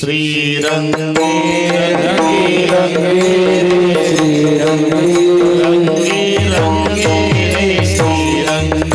श्रीरंगे रंगे रंगे श्रीरंगे रंगे रंगे श्रीरंगे रंगे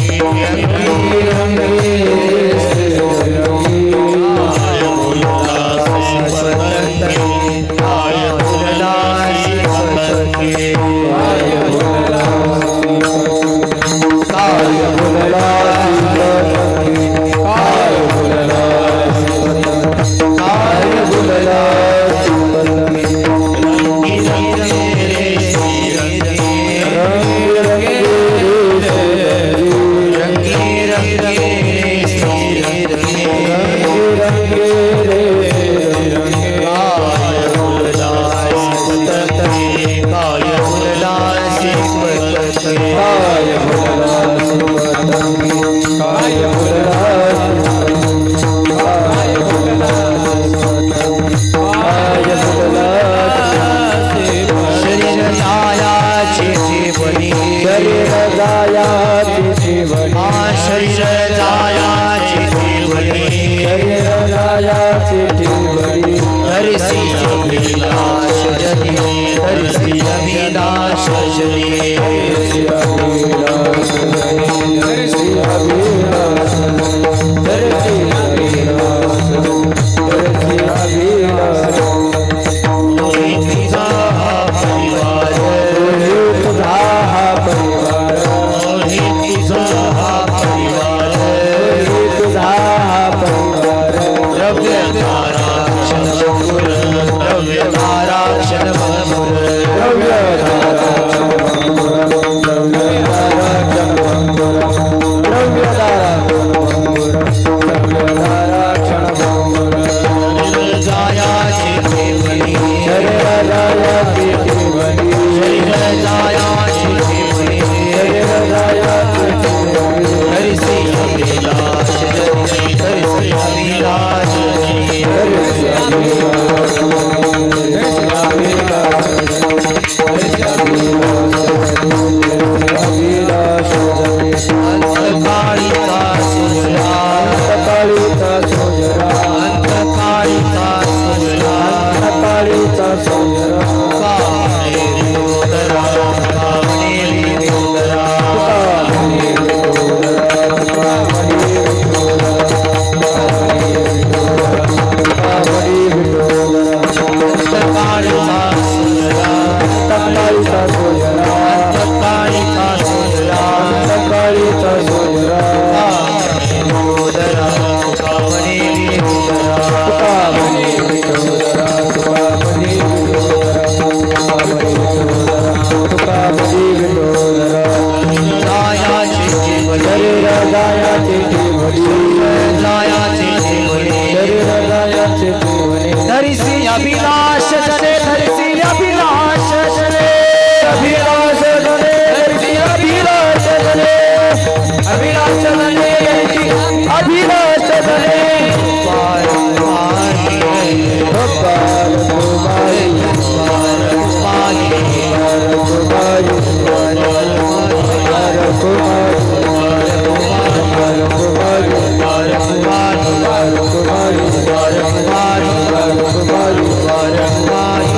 Bye.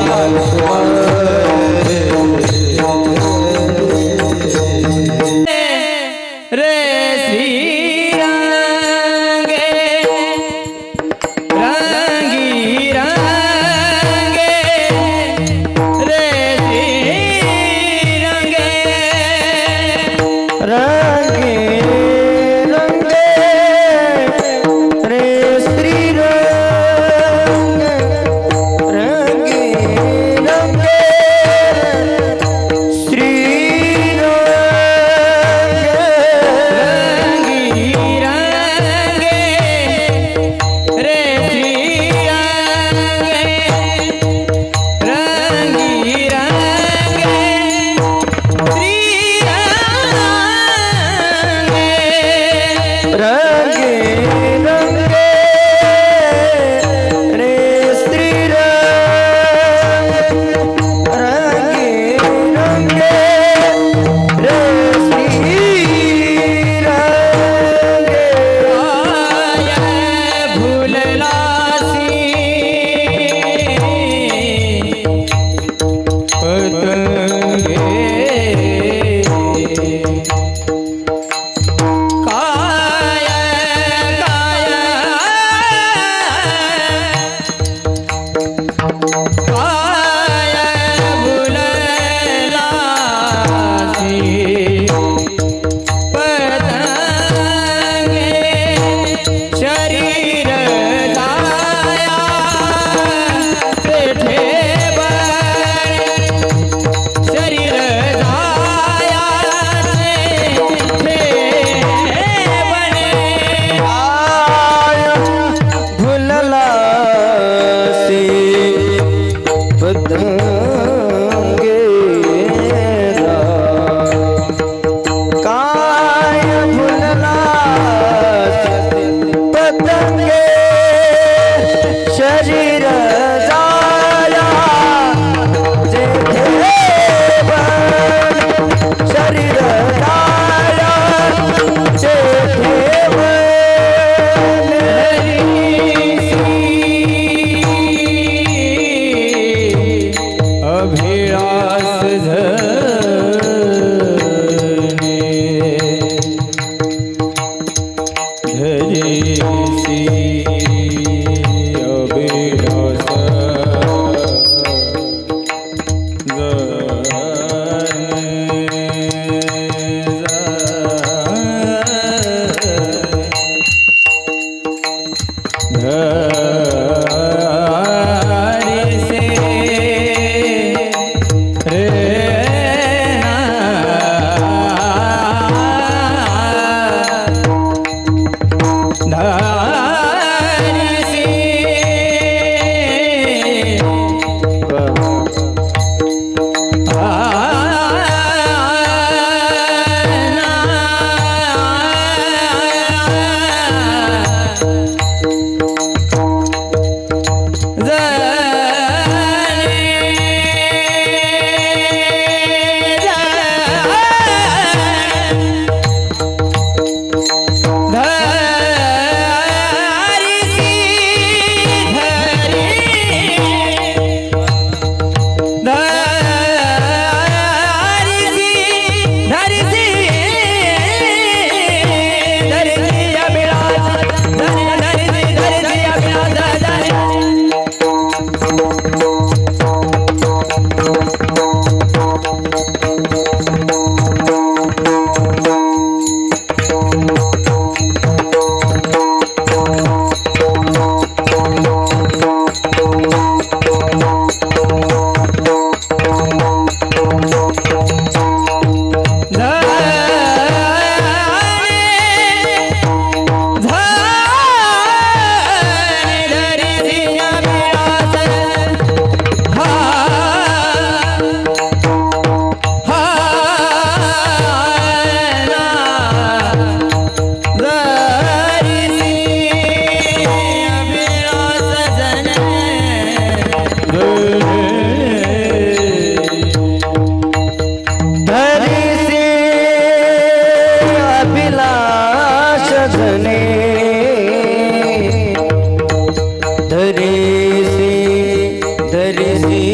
शरीर जाया जेथे वन शरीर जाया जेथे अभिलाष धरेसी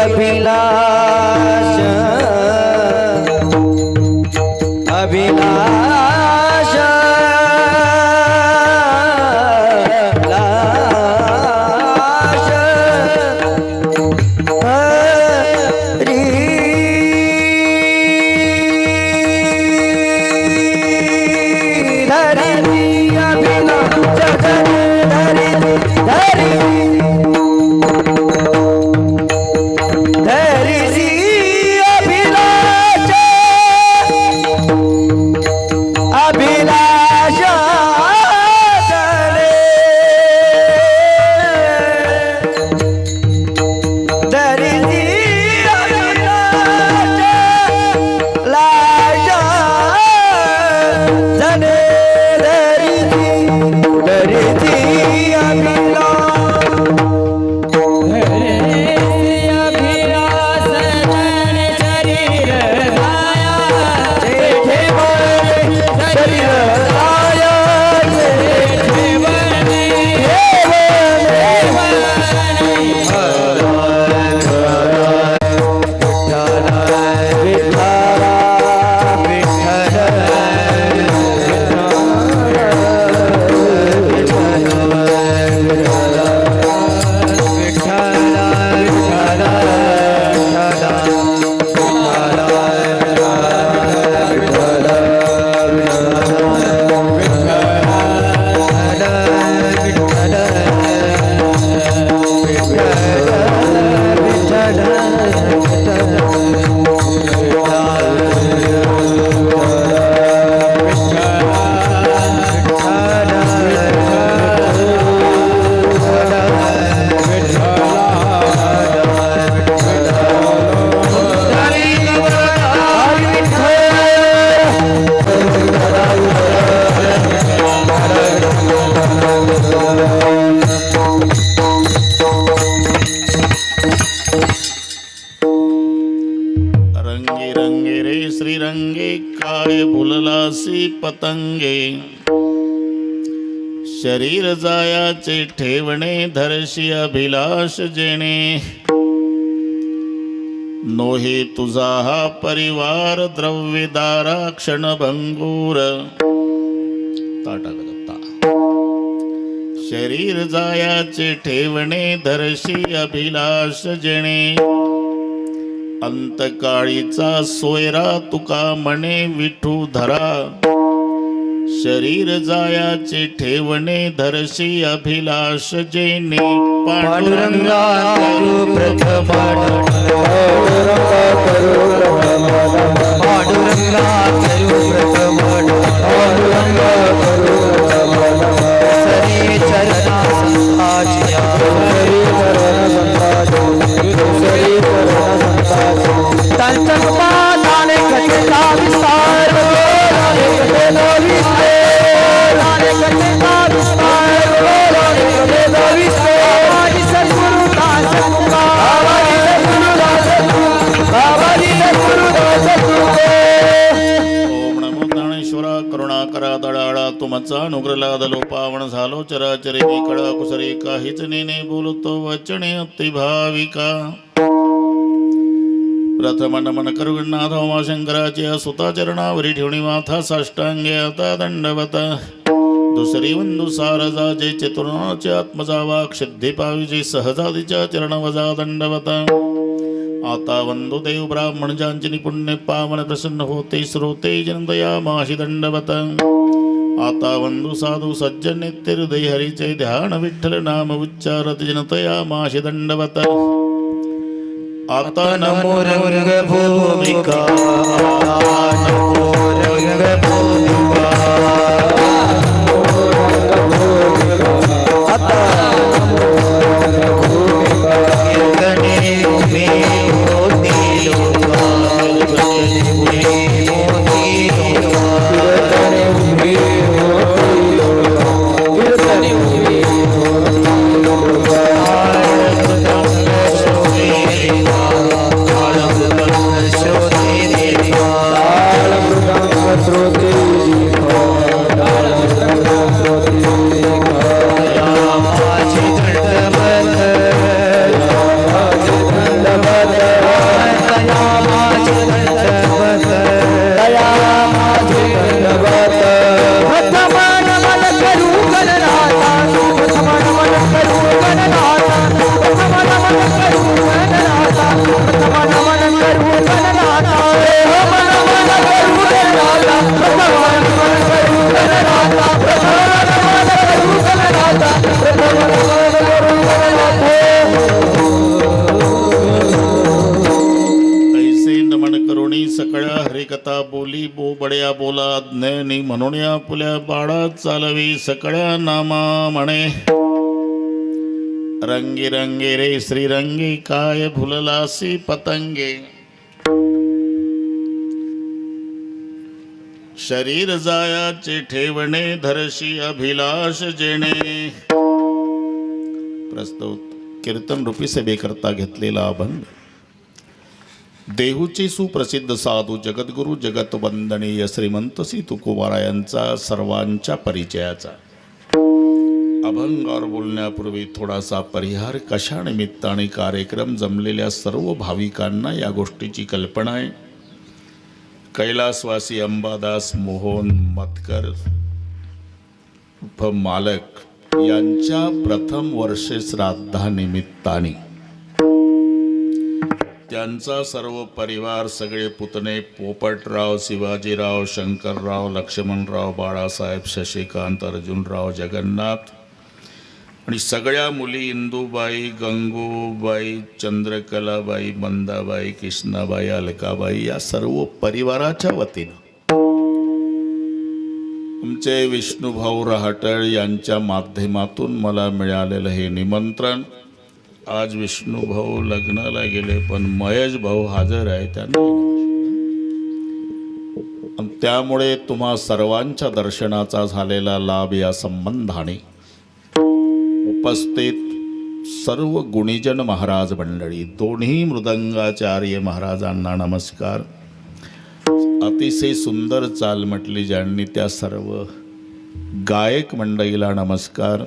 अभिलाष रंगी रंगे रे श्रीरंगे काय भुललासी पतंगे शरीर जायाचे ठेवणे धरशी अभिलाष जेणे नोहे तुझा हा परिवार द्रव्यदारा क्षणभंगूर ताटा शरीर जायाचे ठेवणे धरशी अभिलाष जेणे अंतकाळीचा सोयरा तुका म्हणे विठू धरा शरीर जायाचे ठेवणे धरशी अभिलाष जेणे पांडुरंगा करू प्रथम पांडुरंगा करू प्रथम सरी चरणा संताजिया तंचक पादाने कथेचा विस्तार लाले कथेचा विस्तार लाले कथेचा विस्तार लाले कथेचा विस्तार बाबाजी सद्गुरु दास तुका बाबाजी सद्गुरु दास तुका बाबाजी सद्गुरु दास तुका ओम नमो ज्ञानेश्वरा करुणाकरा दडाळा तुमचा अनुग्रह लादलो पावन झालो चराचरे मी कळा कुसरी काहीच नेने बोलतो वचने अति भाविका प्रथम नमन करुणाथ उमाशंकराच्या सुता चरणावरी ठेवणी माथा साष्टांगे आता दंडवत दुसरी वंदू सारजा जे चतुर्णाचे आत्मजा वाक सिद्धी पाविजे सहजादीच्या चरण वजा दंडवत आता वंदू देव ब्राह्मण जांचनी पुण्य पावन प्रसन्न होते श्रोते जनदया माशी दंडवत आता वंदू साधू सज्जन नित्य हृदय हरीचे ध्यान विठ्ठल नाम उच्चारत जनतया माशी दंडवत आता नमो रंग भूमिका नमो रंग भूमिका आता कीर्तने में मोती लोका कीर्तने में मोती लोका कीर्तने सकळ्या हरिकथा बोली बड्या बोला ज्ञानी म्हणून आपुल्या बाळा चालवी सकळ्या नामा म्हणे रंगी रंगे रे श्रीरंगी काय भुललासी पतंगे शरीर जायाचे ठेवणे धरशी अभिलाष जेणे प्रस्तुत कीर्तन रूपी सभेकरता घेतलेला अभंग देहूची सुप्रसिद्ध साधू जगद्गुरु जगतवंदनीय श्रीमंत श्री तुकोबारायांचा सर्वांच्या परिचयाचा अभंगावर बोलण्यापूर्वी थोडासा परिहार कशा निमित्ताने कार्यक्रम जमलेल्या सर्व भाविकांना या गोष्टीची कल्पना आहे. कैलासवासी अंबादास मोहन मतकर उर्फ मालक यांच्या प्रथम वर्षे श्राद्धानिमित्ताने त्यांचा सर्व परिवार सगळे पुतणे पोपटराव शिवाजीराव शंकरराव लक्ष्मणराव बाळासाहेब शशिकांत अर्जुनराव जगन्नाथ आणि सगळ्या मुली इंदूबाई गंगूबाई चंद्रकलाबाई मंदाबाई कृष्णाबाई अलकाबाई या सर्व परिवाराच्या वतीनं आमचे विष्णुभाऊ रहाटळ यांच्या माध्यमातून मला मिळालेलं हे निमंत्रण. आज विष्णुभाऊ लग्नाला गेले पण महेश भाऊ हजर आहे त्यांना त्यामुळे तुम्हा सर्वांच्या दर्शनाचा झालेला लाभ या संबंधाने उपस्थित सर्व गुणीजन महाराज मंडळी दोन्ही मृदंगाचार्य महाराजांना नमस्कार. अतिशय सुंदर चाल म्हटली ज्यांनी त्या सर्व गायक मंडळीला नमस्कार.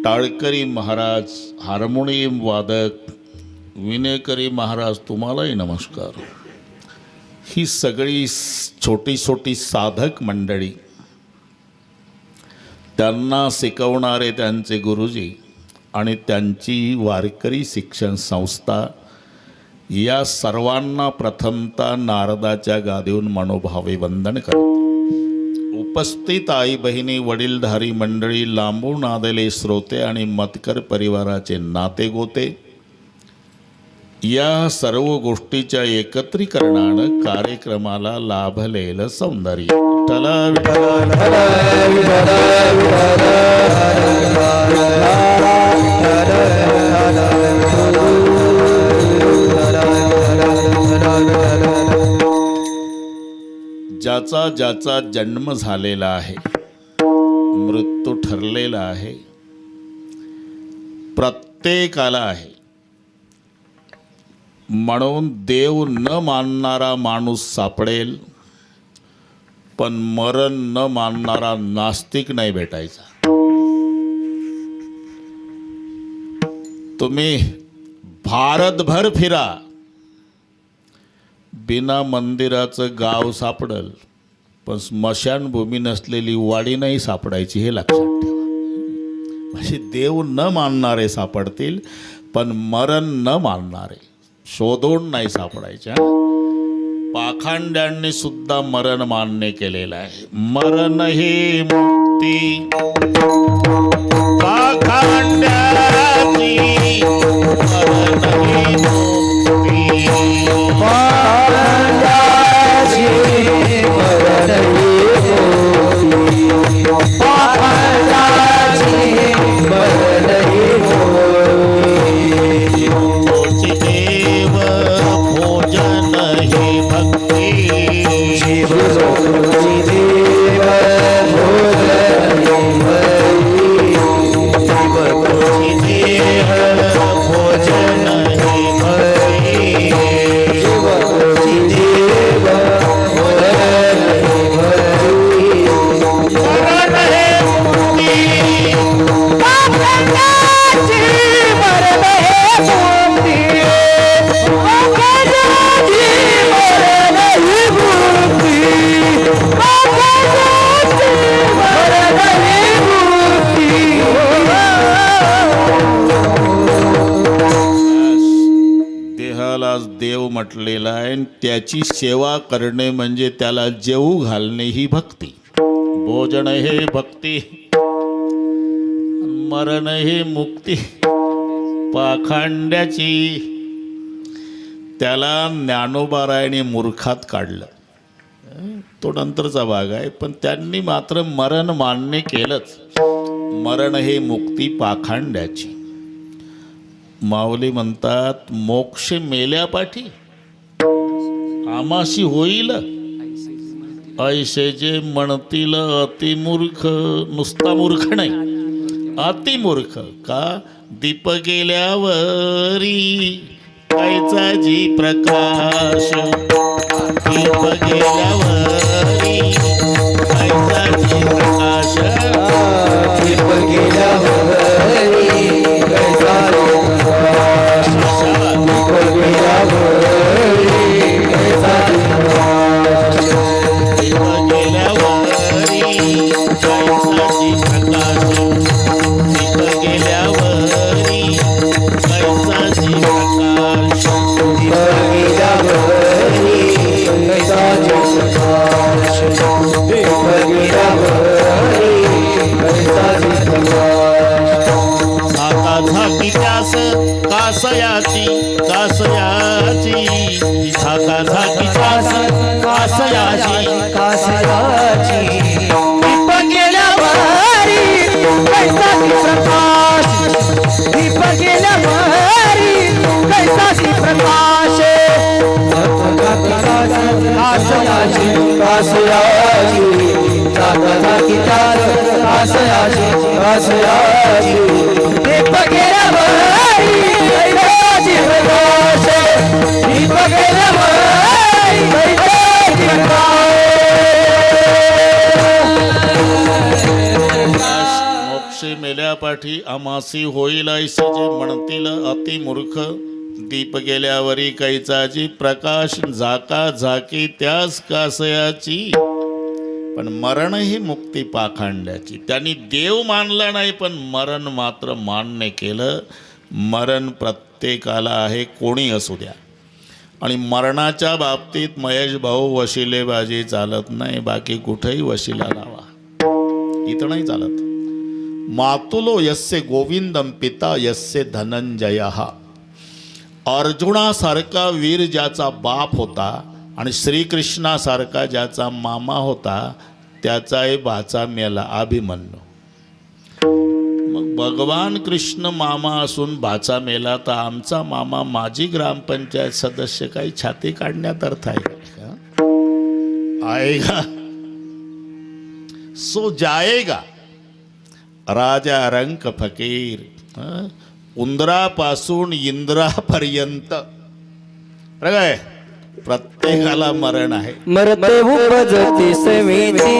टाळकरी महाराज हार्मोनियम वादक, विनेकरी महाराज तुम्हालाही नमस्कार. ही सगळी छोटी छोटी साधक मंडळी, त्यांना शिकवणारे त्यांचे गुरुजी आणि त्यांची वारकरी शिक्षण संस्था, या सर्वांना प्रथमतः नारदाच्या गादीहून मनोभावे वंदन करतो. उपस्थित आई बहिणी, वडीलधारी मंडळी, लांबून आलेले श्रोते आणि मतकर परिवाराचे नाते गोते, या सर्व गोष्टीच्या एकत्रीकरणानं कार्यक्रमाला लाभलेलं सौंदर्य. ज्याचा ज्याचा जन्म झालेला आहे, मृत्यू ठरलेला आहे, प्रत्येकाला आहे. म्हणून देव न मानणारा माणूस सापडेल, पण मरण न मानणारा नास्तिक नाही भेटायचा. तुम्ही भारतभर फिरा, बिना मंदिराचं गाव सापडल, पण स्मशानभूमी नसलेली वाडी नाही सापडायची, हे लक्षात ठेवा. असे देव न मानणारे सापडतील, पण मरण न मानणारे शोधून नाही सापडायच्या. पाखांड्यांनी सुद्धा मरण मान्य केलेलं आहे. मरण हे मुक्ती पाखांड्याची, मरण हे मुक्ती पाखांड्याची, मरण हे मुक्ती. पाखांड्याची, मरण हे मुक्ती. तोची देव भोजन हे भक्ती. जीव जोची देव भोजन हे भक्ती. जीव जोची देव भोजन हे भक्ती. जीव जोची देव भोजन हे भक्ती. मरण हे मुक्ती. पाखांड्याची, मरण हे मुक्ती. पाखांड्याची, मरण हे मुक्ती. पाखांड्याची, मरण हे मुक्ती. देहालाच देव म्हटलेला आहे, आणि त्याची सेवा करणे म्हणजे त्याला जेवू घालणे ही भक्ती. भोजन हे भक्ती, मरण हे मुक्ती. पाखांड्याची, त्याला ज्ञानोबारायाने मूर्खात काढलं, तो नंतरचा भाग आहे, पण त्यांनी मात्र मरण मान्य केलंच. मरण हे मुक्ती पाखांड्याची. माऊली म्हणतात, मोक्ष मेल्यापाठी आमाशी होईल, ऐसे जे म्हणतील अतिमूर्ख. नुसता मूर्ख नाही, अतिमूर्ख. का? दीप गेल्यावरी कायचा जी प्रकाश. दीप गेल्यावरी कायचा जी प्रकाश. दीप गेल्यावरी कैसा प्रकाश. दीप गेल्यावरी कैसा प्रकाश. दीप गेल्यावरी कायचा जी प्रकाश. दीप गेल्यावरी कैसा जी प्रकाश. दीप गेल्यावरी कैसा जी प्रकाश. दीप गेल्यावरी कैसा जी प्रकाश. झाका झाकी त्यास कासयाची, कासयाची. झाका झाकी त्यास कासयाची. कासयाची. दीप गेल्यावरी कैसा जी प्रकाश. दीप गेल्यावरी कैसा जी प्रकाश. कासयाची, कासयाची. झाकी त्यास कासयाची, कासयाची. दीप गेल्यावरी कैसा जी प्रकाश. दीप गेल्यावरी पाठी अमासी होईल ऐसे जे म्हणतील अति मूर्ख. दीप गेल्यावरी कैचाची प्रकाश झाका झाकी त्यास कासयाची. पण मरण ही मुक्ती पाखांड्याची. त्यांनी देव मानला नाही पण मरण मात्र मान्य केलं. मरण प्रत्येकाला आहे, कोणी असू द्या. आणि मरणाच्या बाबतीत महेश भाऊ वशिलेबाजी चालत नाही. बाकी कुठेही वशिला लावा, इथं नाही चालत. मातुलो यस्य गोविंदम पिता यस्य धनंजय. अर्जुनासारखा वीर ज्याचा बाप होता आणि श्रीकृष्णासारखा ज्याचा मामा होता त्याचाही भाचा मेला, अभिमन्यू. मग भगवान कृष्ण मामा असून भाचा मेला तर आमचा मामा माजी ग्रामपंचायत सदस्य काही छाती काढण्यात अर्थ आहे का? आएगा सो जाएगा. राजा रंक फकीर. उंदरापासून इंद्रापर्यंत काय प्रत्येकाला मरण आहे. मरते उपजती सवेची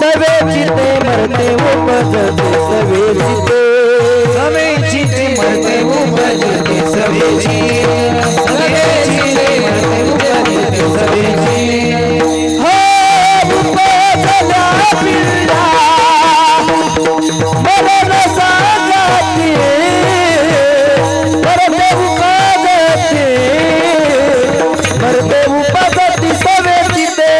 सवेची ते मरते उपजती सवेची सवेची ते मरते उपजती सवेची सवेची ते मरते उपजती सवेची. हो उपजला पिल्ला मरण साजाती मरते उपजती मरते उपजती सवेची ते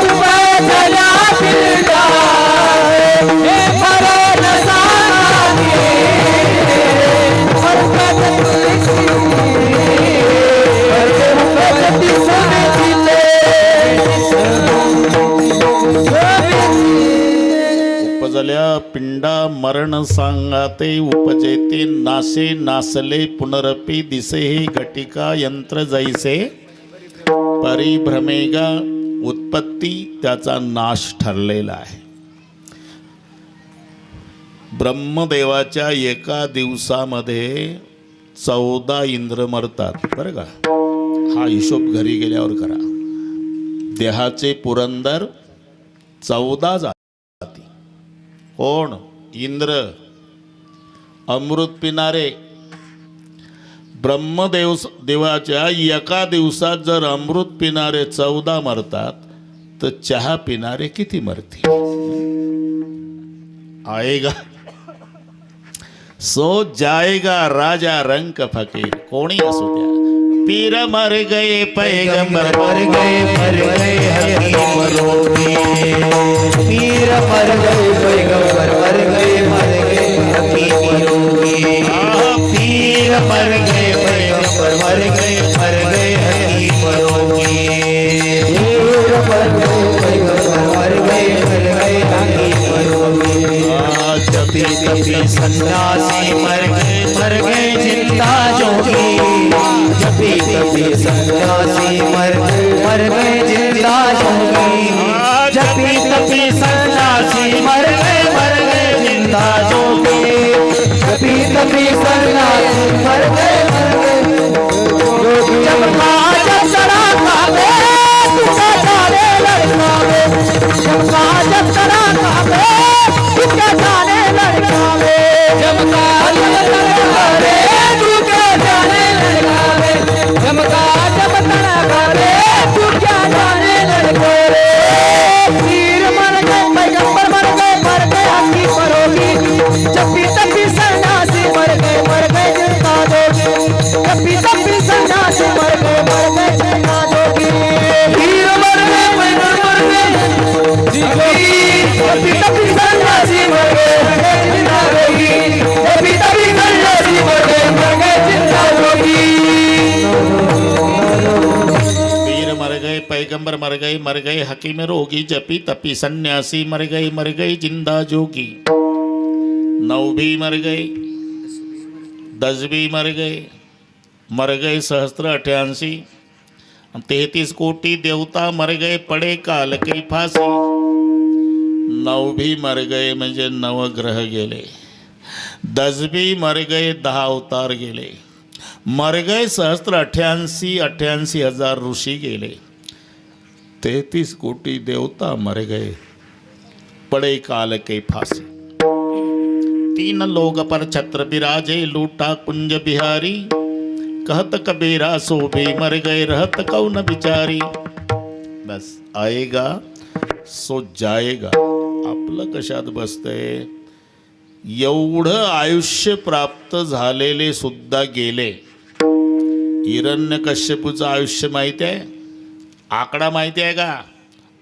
उपजला पिल्ला हे मरण साजाती मरते उपजती सवेची ते. उपजल्या पिंडा मरण सांगाते उपजेते नासे नासले पुनरपी दिसे हे घटिका यंत्र जैसे परिभ्रमेगा. उत्पत्ती त्याचा नाश ठरलेला आहे. ब्रह्मदेवाच्या एका दिवसामध्ये 14 इंद्र मरतात बरं का. हा हिशोब घरी गेल्यावर करा. देहाचे पुरंदर 14 जाती. कोण? इंद्र. अमृत पिणारे. देवाच्या एका दिवसात जर अमृत पिणारे 14 मरतात तर चहा पिणारे किती मरतील? आएगा सो जाएगा. राजा रंक फकीर कोणी असू द्या. पीर मर गए पैगंबर मर गए हकीम रोगी. पीर मर गए पैगंबर मर गए हकीम रोगी. पीर मर गए पैगंबर मर गए हकीम रोगी. पीर मर गए पैगंबर मर गए हकीम रोगी. जपी तपी सन्यासी मर गए जिंदा जोगी. जपी तपी सन्यासी मर गए जिंदा जोगी. जपी तपी सन्यासी मर गए जिंदा जोगी. जपी तपी सन्यासी मर गए जोगी. जब जब सड़ा खावे तुझे जाने लड़कावे. जब जब सड़ा खावे तुझे जाने लड़कावे. जब लड़कावे तुझे जाने लड़कावे. जब लड़कावे तुझे जाने लड़कावे. पीर मर गए पैगंबर मर गए हकीम रोगी. जपी तपी सन्यासी मर गए जिंदा जोगी. जपी तपी सन्यासी मर गए जिंदा जोगी. पीर मर गए पैगंबर जपी तपी सन्यासी मर गए जिंदा जोगी. जपी तपी सन्यासी मर गए जिंदा जोगी. पीर मर गए पैगंबर मर गए हकीम रोगी. जपी तपी सन्यासी मर गए जिंदा जोगी. 9 भी मर गए, 10 भी मर गए सहस्त्र 88. 33 कोटी देवता मर गए पडे काल की फासी. 9 भी मर गए म्हणजे 9 ग्रह गेले. 10 भी मर गए 10 अवतार गेले. मर गए सहस्त्र 88 हजार ऋषी गेले. 33 कोटी देवता मर गए पडे काल के फासी. तीन लोग पर छत्र बिराजे लूटा कुंज बिहारी कहत कबीरा सोबे मर गए रहत कौन बिचारी. बस आएगा सो जाएगा. आपलं कशात बसतंय. एवढं आयुष्य प्राप्त झालेले सुद्धा गेले. हिरण्यकश्यपूचं आयुष्य माहिती आहे. आकडा माहिती आहे का.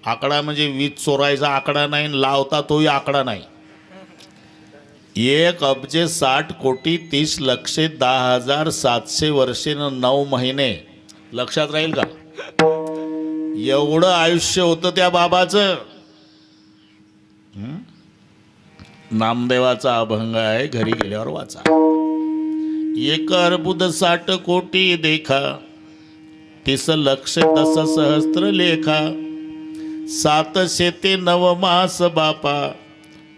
आकडा म्हणजे वीज चोरायचा आकडा नाही, लावता तोही आकडा नाही. 1,60,30,10,700 वर्षे 9 महिने. लक्षात राहील का. एवढं आयुष्य होतं त्या बाबाचं. नामदेवाचा अभंग आहे, घरी गेल्यावर वाचा. 1,60,00,000 देखा 30,00,10,000 लेखा 709 मास बापा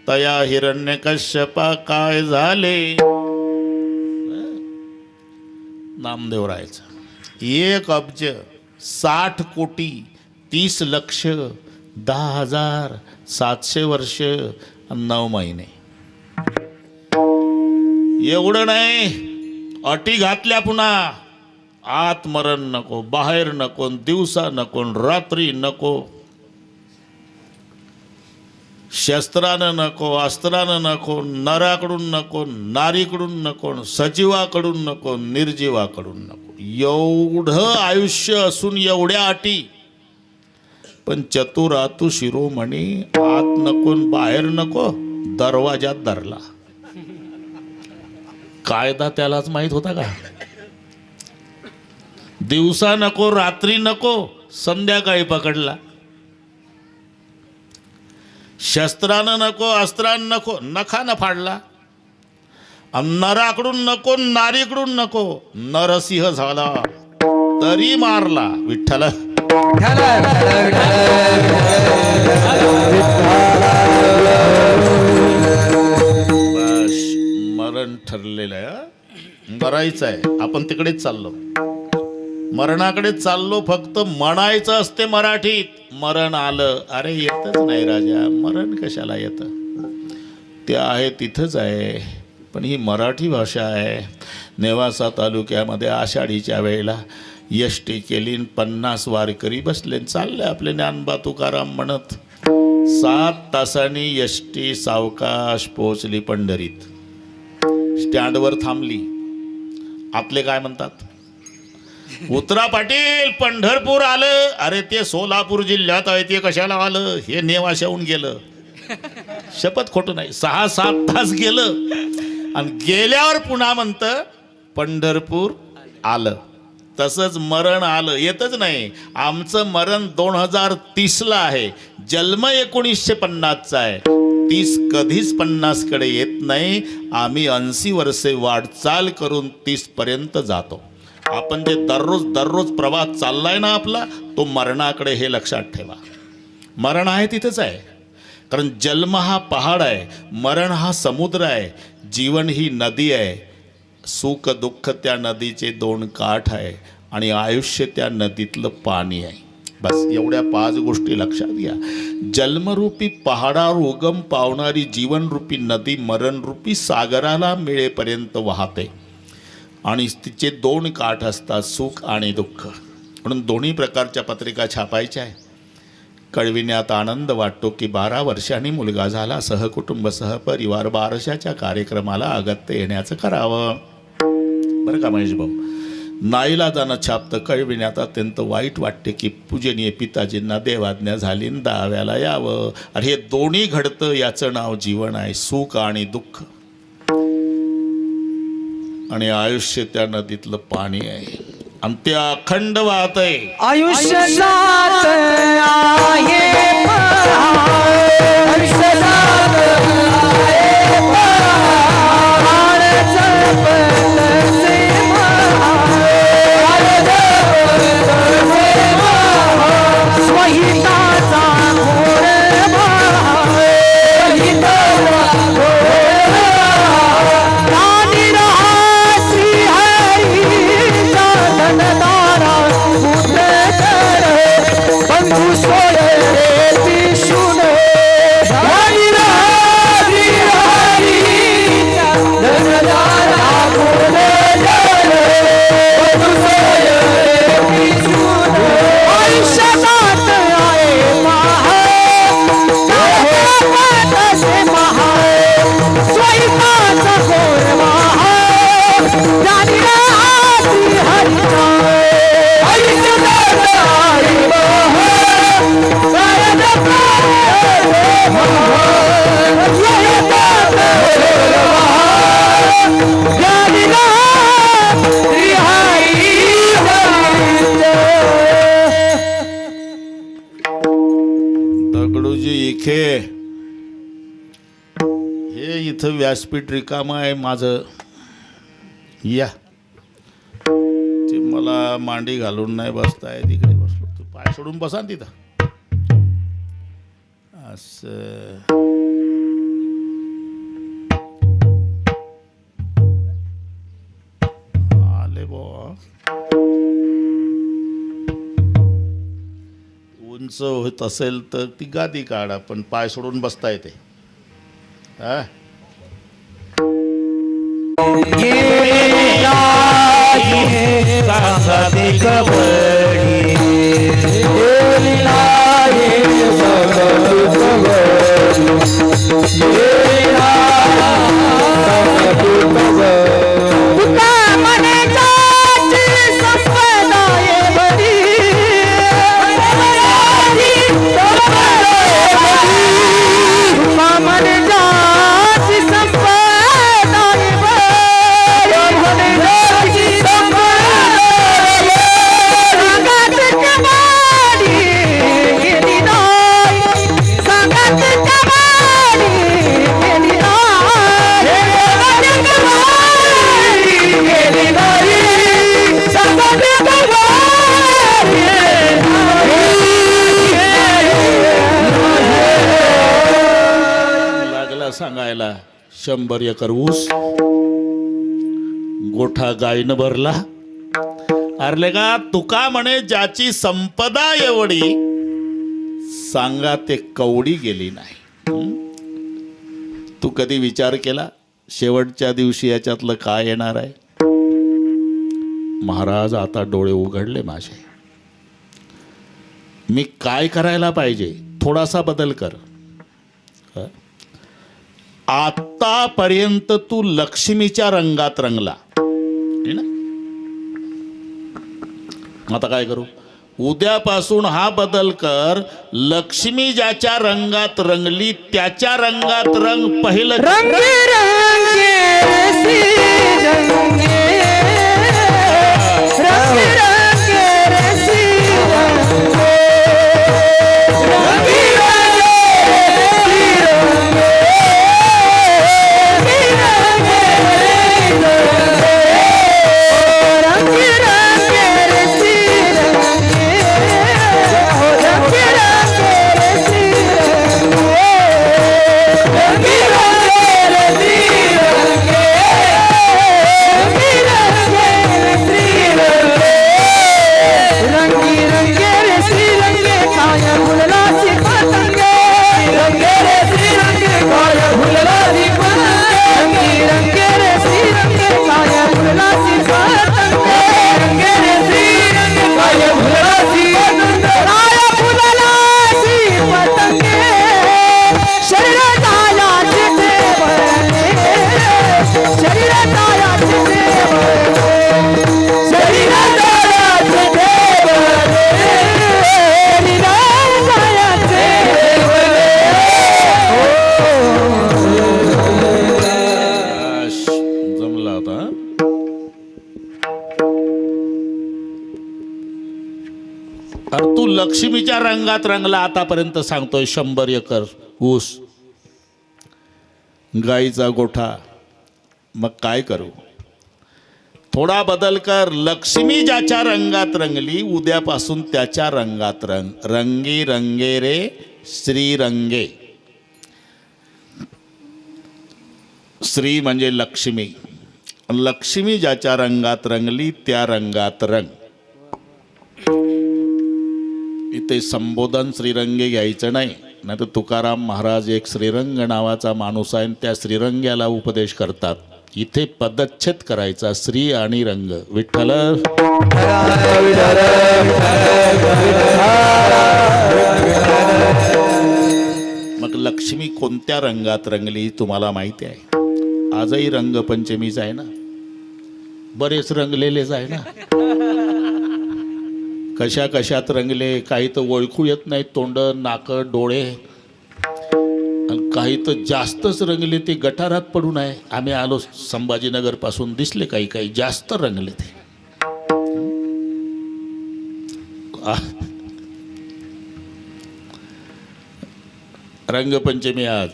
तया हिरण्यकश्यपा काय झाले. नामदेवरायचं 1,60,30,10,700 वर्ष 9 महिने. एवढं नाही, अटी घातल्या पुन्हा. आत मरण नको, बाहेर नको, दिवसा नको, रात्री नको, शस्त्रानं नको, अस्त्रानं नको, नराकडून नको, नारीकडून नको, सजीवाकडून नको, निर्जीवाकडून नको. एवढं आयुष्य असून एवढ्या अटी. पण चतुरातू शिरोमणी आत नको बाहेर नको, दरवाजात धरला. कायदा त्यालाच माहित होता का. दिवसा नको, रात्री नको, संध्याकाळी पकडला. शस्त्रानं नको, अस्त्रानं नको, नखानं फाडला. नराकडून नको, नारीकडून नको, नरसिंह झाला तरी मारला. विठ्ठल बस मरण ठरलेलं आहे. मरायचं आहे. आपण तिकडेच चाललो, मरणाकडेच चाललो. फक्त म्हणायचं असते मराठीत, मरण आलं. अरे येतच नाही राजा, मरण कशाला येतं. ते आहे तिथंच आहे. पण ही मराठी भाषा आहे. नेवासा तालुक्यामध्ये आषाढीच्या वेळेला यष्टी केली, 50 वारकरी बसले, चालले आपले ज्ञानबा तुकाराम म्हणत. 7 तासांनी यष्टी सावकाश पोहोचली पंढरीत. स्टँडवर थांबली. आतले काय म्हणतात, उतरा पाटील, पंढरपूर आलं. अरे ते सोलापूर जिल्ह्यात आहे, ते कशाला आलं. हे नेवाशाहून गेलं. शपथ खोटं नाही. 6-7 तास गेलं आणि गेल्यावर पुन्हा म्हणतं पंढरपूर आलं. तसंच मरण आलं. येतच नाही. आमचं मरण 2030ला आहे. जन्म 1950चा आहे. 30 कधीच 50कडे येत नाही. आम्ही 80 वर्षे वाटचाल करून 30 पर्यंत जातो. आपण जे दररोज प्रवास चाललाय ना आपला, तो मरणाकडे. हे लक्षात ठेवा. मरण आहे तिथंच आहे. कारण जन्म हा पहाड आहे, मरण हा समुद्र आहे, जीवन ही नदी आहे. सुख दुःख त्या नदीचे 2 काठ आहे आणि आयुष्य त्या नदीतलं पाणी आहे. बस एवढ्या 5 गोष्टी लक्षात घ्या. जन्मरूपी पहाडावर उगम पावणारी जीवनरूपी नदी मरणरूपी सागराला मिळेपर्यंत वाहते आणि तिचे 2 काठ असतात, सुख आणि दुःख. म्हणून दोन्ही प्रकारच्या पत्रिका छापायच्या आहे. कळविण्यात आनंद वाटतो की 12 वर्षांनी मुलगा झाला. सहकुटुंब सहपरिवार बारशाच्या कार्यक्रमाला अगत्य येण्याचं करावं. बरं का महेश भाऊ. नाईलाजानं छापतं. कळविण्यात अत्यंत वाईट वाटते की पूजनीय पिताजींना देवाज्ञा झाली, दाव्याला यावं. अरे हे दोन्ही घडतं, याचं नाव जीवन आहे. सुख आणि दुःख. आणि आयुष्य त्या नदीतलं पाणी आहे आणि ते अखंड वाहत आहे. आयुष्य जात आहे आयुष्य जात आहे प्राण जपतसे स्वहिताचा घोर विखे, हे इथं व्यासपीठ रिकामं आहे माझं, या. ते मला मांडी घालून नाही बसताय, तिकडे बसलो. तू पाय सोडून बसा ना तिथं. असं आले बुवा. उंच होत असेल तर ती गादी काढा, पण पाय सोडून बसता येते. हा, सांगायला 100 एकर ऊस, गोठा गायनं भरला. अरले का तुका म्हणे ज्याची संपदा एवढी, सांगा ते कवडी गेली नाही. तू कधी विचार केला शेवटच्या दिवशी याच्यातलं काय येणार आहे? महाराज आता डोळे उघडले माझे. मी काय करायला पाहिजे? थोडासा बदल कर. आतापर्यंत तू लक्ष्मीच्या रंगात रंगला, ना? आता काय करू? उद्यापासून हा बदल कर. लक्ष्मी ज्याच्या रंगात रंगली त्याच्या रंगात रंग. पहिलं रंग रंगे रसी रंगे, रंग रंगे रसी रंगे, रंग लक्ष्मीच्या रंगात रंगला. आतापर्यंत सांगतोय 100 एकर ऊस, गाईचा गोठा. मग काय करू? थोडा बदल कर. लक्ष्मी ज्याच्या रंगात रंगली उद्यापासून त्याच्या रंगात रंग. रंगी रंगे रे श्रीरंगे. श्री म्हणजे लक्ष्मी. लक्ष्मी ज्याच्या रंगात रंगली त्या रंगात रंग. इथे संबोधन श्रीरंगे घ्यायचं नाही, नाही तर तुकाराम महाराज एक श्रीरंग नावाचा माणूस आहे, त्या श्रीरंग्याला उपदेश करतात. इथे पदच्छेद करायचा, श्री आणि रंग. विठ्ठल मग लक्ष्मी कोणत्या रंगात रंगली तुम्हाला माहिती आहे? आजही रंगपंचमीच आहे ना, बरेच रंगलेलेच आहे ना. कशा कशात रंगले, काही तर ओळखू येत नाही, तोंड नाक डोळे, आणि काही तर जास्तच रंगले ते गटारात पडून आहे. आम्ही आलो संभाजीनगर पासून, दिसले काही काही जास्त रंगले ते. रंगपंचमी आज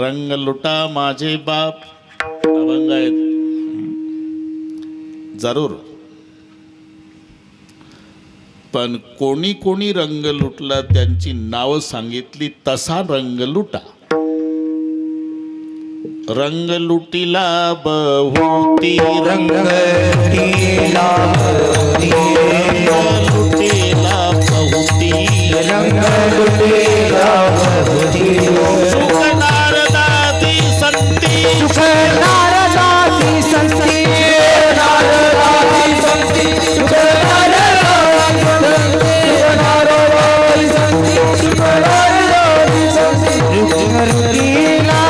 रंग लुटा माझे बाप अभंग आहेत जरूर, पण कोणी कोणी रंग लुटला त्यांची नावं सांगितली तसा रंग लुटा. रंग लुटीला बहुती रंग लुटीला बहुती रंग लुटीला बहुती सुख नारदादी संती सुख नारदादी संती नारदादी संती सुख नारदादी संती सुख नारदादी संती सुख लुटीला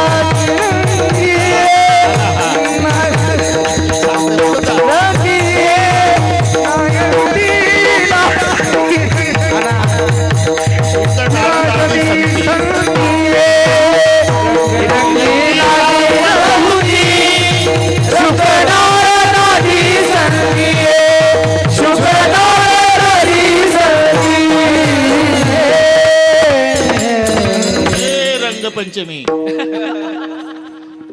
पंचमी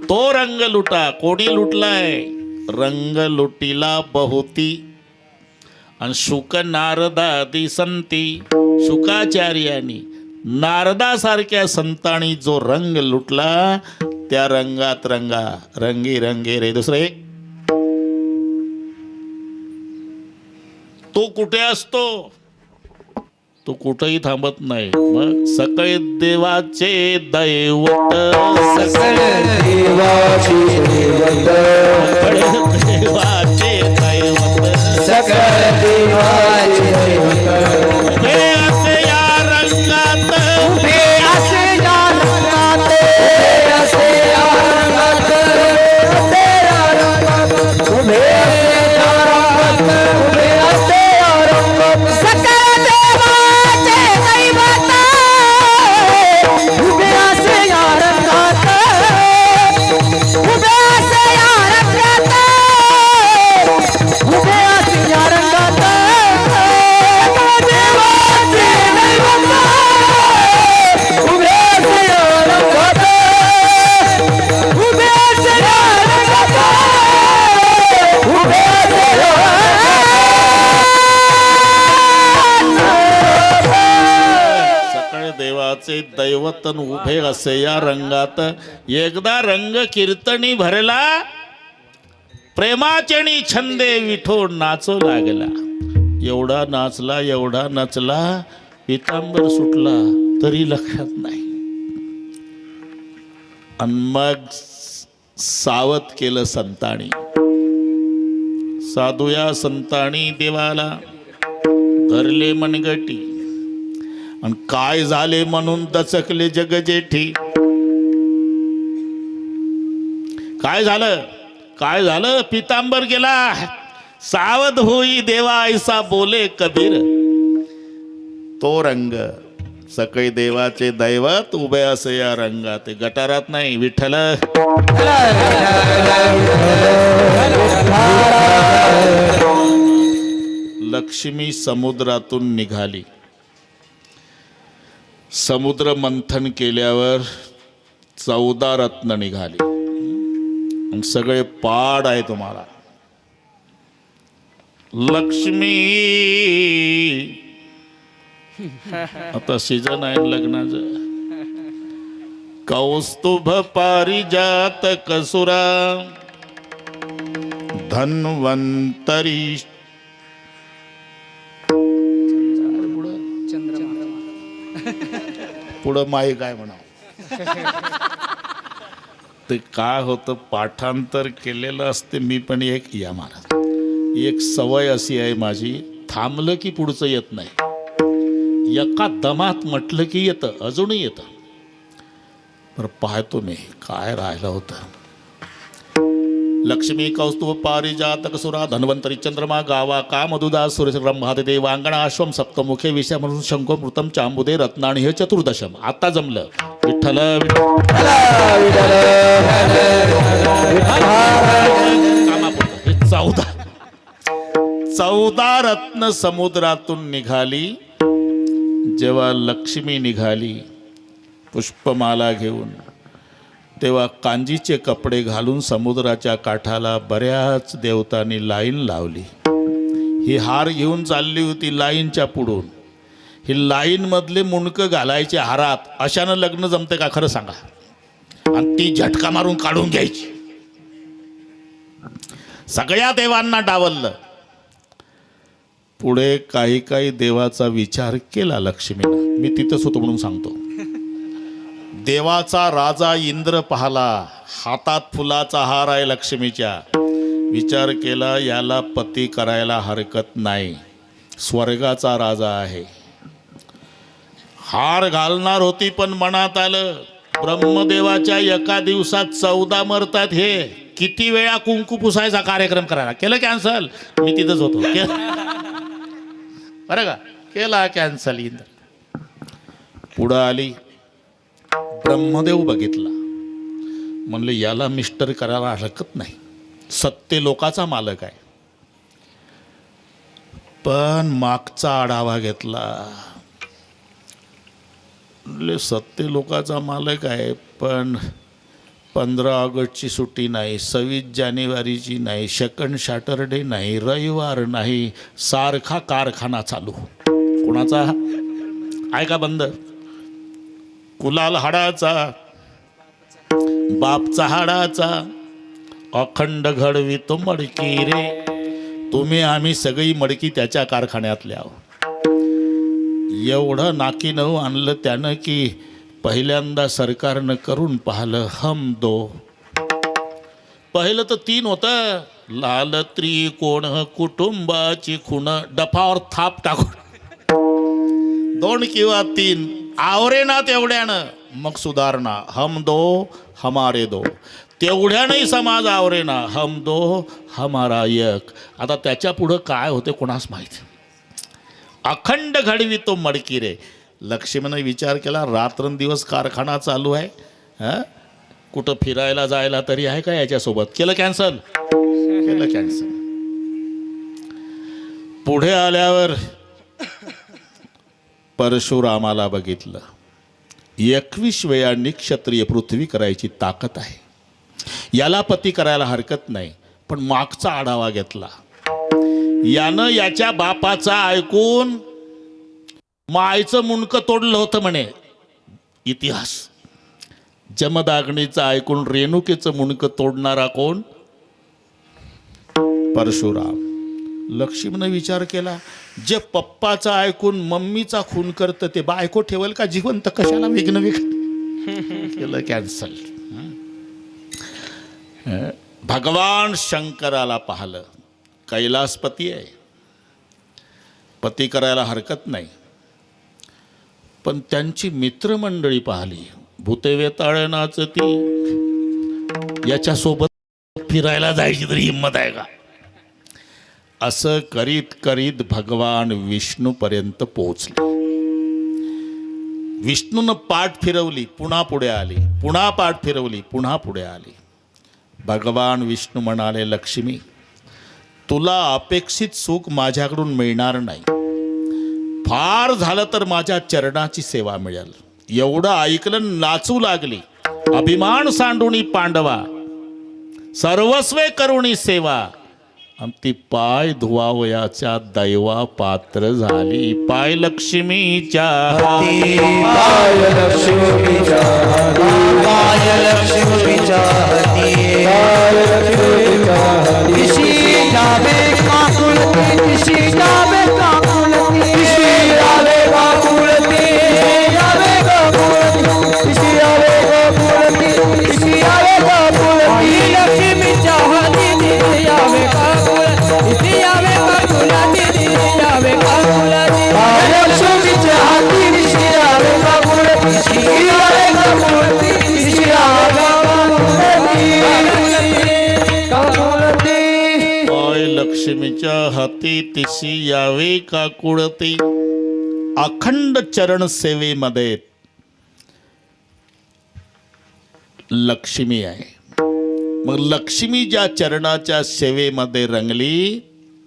तो रंग लुटा. कोणी लुटलाय? रंग लुटीला बहुती आणि शुक नारदादी संती. शुकाचार्यानी नारदासारख्या संतांनी जो रंग लुटला त्या रंगात रंगा रंगी रंगे रे. दुसरे तो कुठे असतो? तो कुठेही थांबत नाही. मग सकळ देवाचे दैवत सकळ देवाचे दैवत देवाचे दैवत सकळ देवाचे दैवत उभे असे या रंगात उभे असे या रंगात उभे असे या रंगात उभे असे या रंगात उभे असे या रंगात सकळ उभे असे या रंगात उभे असे या रंगात उभे असे या रंगात देवाचे दैवत उभे असे या रंगात उभे असे या रंगात उभे असे या देवाचे दैवतन उभे असे या रंगात. एकदा रंग कीर्तनी भरला प्रेमाचेणी छंदे विठो नाचो लागला. एवढा नाचला एवढा नाचला पितांबर सुटला तरी लक्षात नाही. आणि मग सावध केलं संतांनी. साधूया संतांनी देवाला धरले मनगटी आणि काय झाले म्हणून दचकले जगजेठी. काय झालं? काय झालं? पितांबर गेला. सावध होई देवा ऐसा बोले कबीर. तो रंग सकाळी देवाचे दैवत उभे असे या रंगात. गटारात नाही. विठ्ठल लक्ष्मी समुद्रातून निघाली. समुद्र मंथन केल्यावर 14 रत्न निघाली आणि सगळे पाड आहे तुम्हाला. लक्ष्मी आता सीजन आहे लग्नाचं. कौस्तुभ पारिजात कसुरा धन्वंतरी पुढं माई काय म्हणावं. ते काय होतं पाठांतर केलेलं असते. मी पण एक या महाराज एक सवय अशी आहे माझी, थांबलं की पुढचं येत नाही. एका दमात म्हटलं की येतं, अजूनही येतं. बरं पाहतो मी काय राहिलं होतं. लक्ष्मी कौस्तुभ पारिजात कसुरा धन्वंतरी चंद्रमा गावा का मधुदास सुरेश ब्रह्मादे वांगणा अश्वम सप्तमुखे विषय म्हणून शंख मृतम चांबुदे रत्नाणी हे चतुर्दशम. आता जमलं. विठ्ठल 14 रत्न समुद्रातून निघाली. जेव्हा लक्ष्मी निघाली पुष्पमाला घेऊन, तेव्हा कांजीचे कपडे घालून समुद्राच्या काठाला बऱ्याच देवतांनी लाईन लावली. ही हार घेऊन चालली होती लाईनच्या पुढून. ही लाईनमधले मुंडकं घालायचे हारात. अशानं लग्न जमते का खरं सांगा? आणि ती झटका मारून काढून घ्यायची. सगळ्या देवांना डावललं. पुढे काही काही देवाचा विचार केला लक्ष्मीनं. मी तिथंच होतो म्हणून सांगतो. देवाचा राजा इंद्र पाहला, हातात फुलाचा हार आहे लक्ष्मीच्या. विचार केला याला पती करायला हरकत नाही, स्वर्गाचा राजा आहे. हार घालणार होती पण मनात आलं ब्रह्मदेवाच्या एका दिवसात 14 मरतात. हे किती वेळा कुंकू पुसायचा कार्यक्रम करायला. केलं कॅन्सल. मी तिथंच होतो. बरं का, केला कॅन्सल. इंद्र पुढं आली. ब्रह्मदेव बघितला, म्हणले याला मिस्टर करायला हरकत नाही, सत्य लोकाचा मालक आहे. पण मागचा आढावा घेतला. म्हणले सत्य लोकाचा मालक आहे, पण 15 ऑगस्टची सुट्टी नाही, 26 जानेवारीची नाही, सेकंड सॅटरडे नाही, रविवार नाही, सारखा कारखाना चालू. कोणाचा आहे का बंद? कुलाल हाडाचा, बापचा हाडाचा. अखंड घडवी तो मडकी रे. तुम्ही आम्ही सगळी मडकी त्याच्या कारखान्यातल्या आहोत. एवढं नाकी नऊ आणलं त्यानं की पहिल्यांदा सरकारनं करून पाहिलं हम दो. पहिलं तर 3 होतं. लाल त्रिकोण कुटुंबाची खूण, डफावर थाप टाकून 2 किंवा 3 आवरे ना तेवढ्यानं. मग सुधारणा, हम दो हमारे दो. तेवढ्यानंही समाज आवरे ना, हम दो हमारा एक. आता त्याच्या पुढं काय होते कोणास माहीत. अखंड घडवी तो मडकी रे. लक्ष्मीनं विचार केला रात्रंदिवस कारखाना चालू आहे, हां कुठं फिरायला जायला तरी आहे का याच्यासोबत. केलं कॅन्सल. केलं कॅन्सल. पुढे आल्यावर परशुरामाला बघितलं. 21 वेळा निक्षत्रिय पृथ्वी करायची ताकद आहे, याला पती करायला हरकत नाही. पण मागचा आढावा घेतला. यानं याच्या बापाचा ऐकून मायचं मुंडकं तोडलं होतं म्हणे. इतिहास. जमदाग्नीचं ऐकून रेणुकेचं मुंडकं तोडणारा कोण? परशुराम. लक्ष्मीनं विचार केला जे पप्पाचा ऐकून मम्मीचा खून करतं ते बायको ठेवल का जिवंत? कशाला विघ्न केलं कॅन्सल. भगवान शंकराला पाहिलं. कैलासपती आहे, पती करायला हरकत नाही. पण त्यांची मित्रमंडळी पाहिली. भूतेवेताळ ती याच्यासोबत फिरायला जायची तरी हिंमत आहे का? असं करीत करीत भगवान विष्णूपर्यंत पोहोचले. विष्णूनं पाठ फिरवली, पुन्हा पुढे आली, पुन्हा पाठ फिरवली, पुन्हा पुढे आली. भगवान विष्णू म्हणाले लक्ष्मी तुला अपेक्षित सुख माझ्याकडून मिळणार नाही. फार झालं तर माझ्या चरणाची सेवा मिळेल. एवढं ऐकलं नाचू लागली. अभिमान सांडुनी पांडवा सर्वस्वे करुणी सेवा. आणि ती पाय धुवावयाच्या दैवा पात्र झाली. पाय लक्ष्मीच्या हाती, पाय लक्ष्मीच्या हाती, पाय लक्ष्मीच्या हाती, पाय लक्ष्मीच्या हाती. दिशी जावे काकुळती, दिशी जावे काकुळती, दिशी जावे काकुळती, जावे काकुळती, दिशी जावे काकुळती, दिशी जावे काकुळती. लक्ष्मीच्या हाती दिशी जावे काकुळती, दिशी जावे काकुळती, दिशी जावे काकुळती. पाय लक्ष्मीच्या हाती दिशी जावे काकुळती, दिशी जावे काकुळती, दिशी जावे काकुळती. पाय लक्ष्मीच्या हाती तिशी यावे काकुळती. अखंड चरण सेवेमध्ये लक्ष्मी आहे. मग लक्ष्मी ज्या चरणाच्या सेवेमध्ये रंगली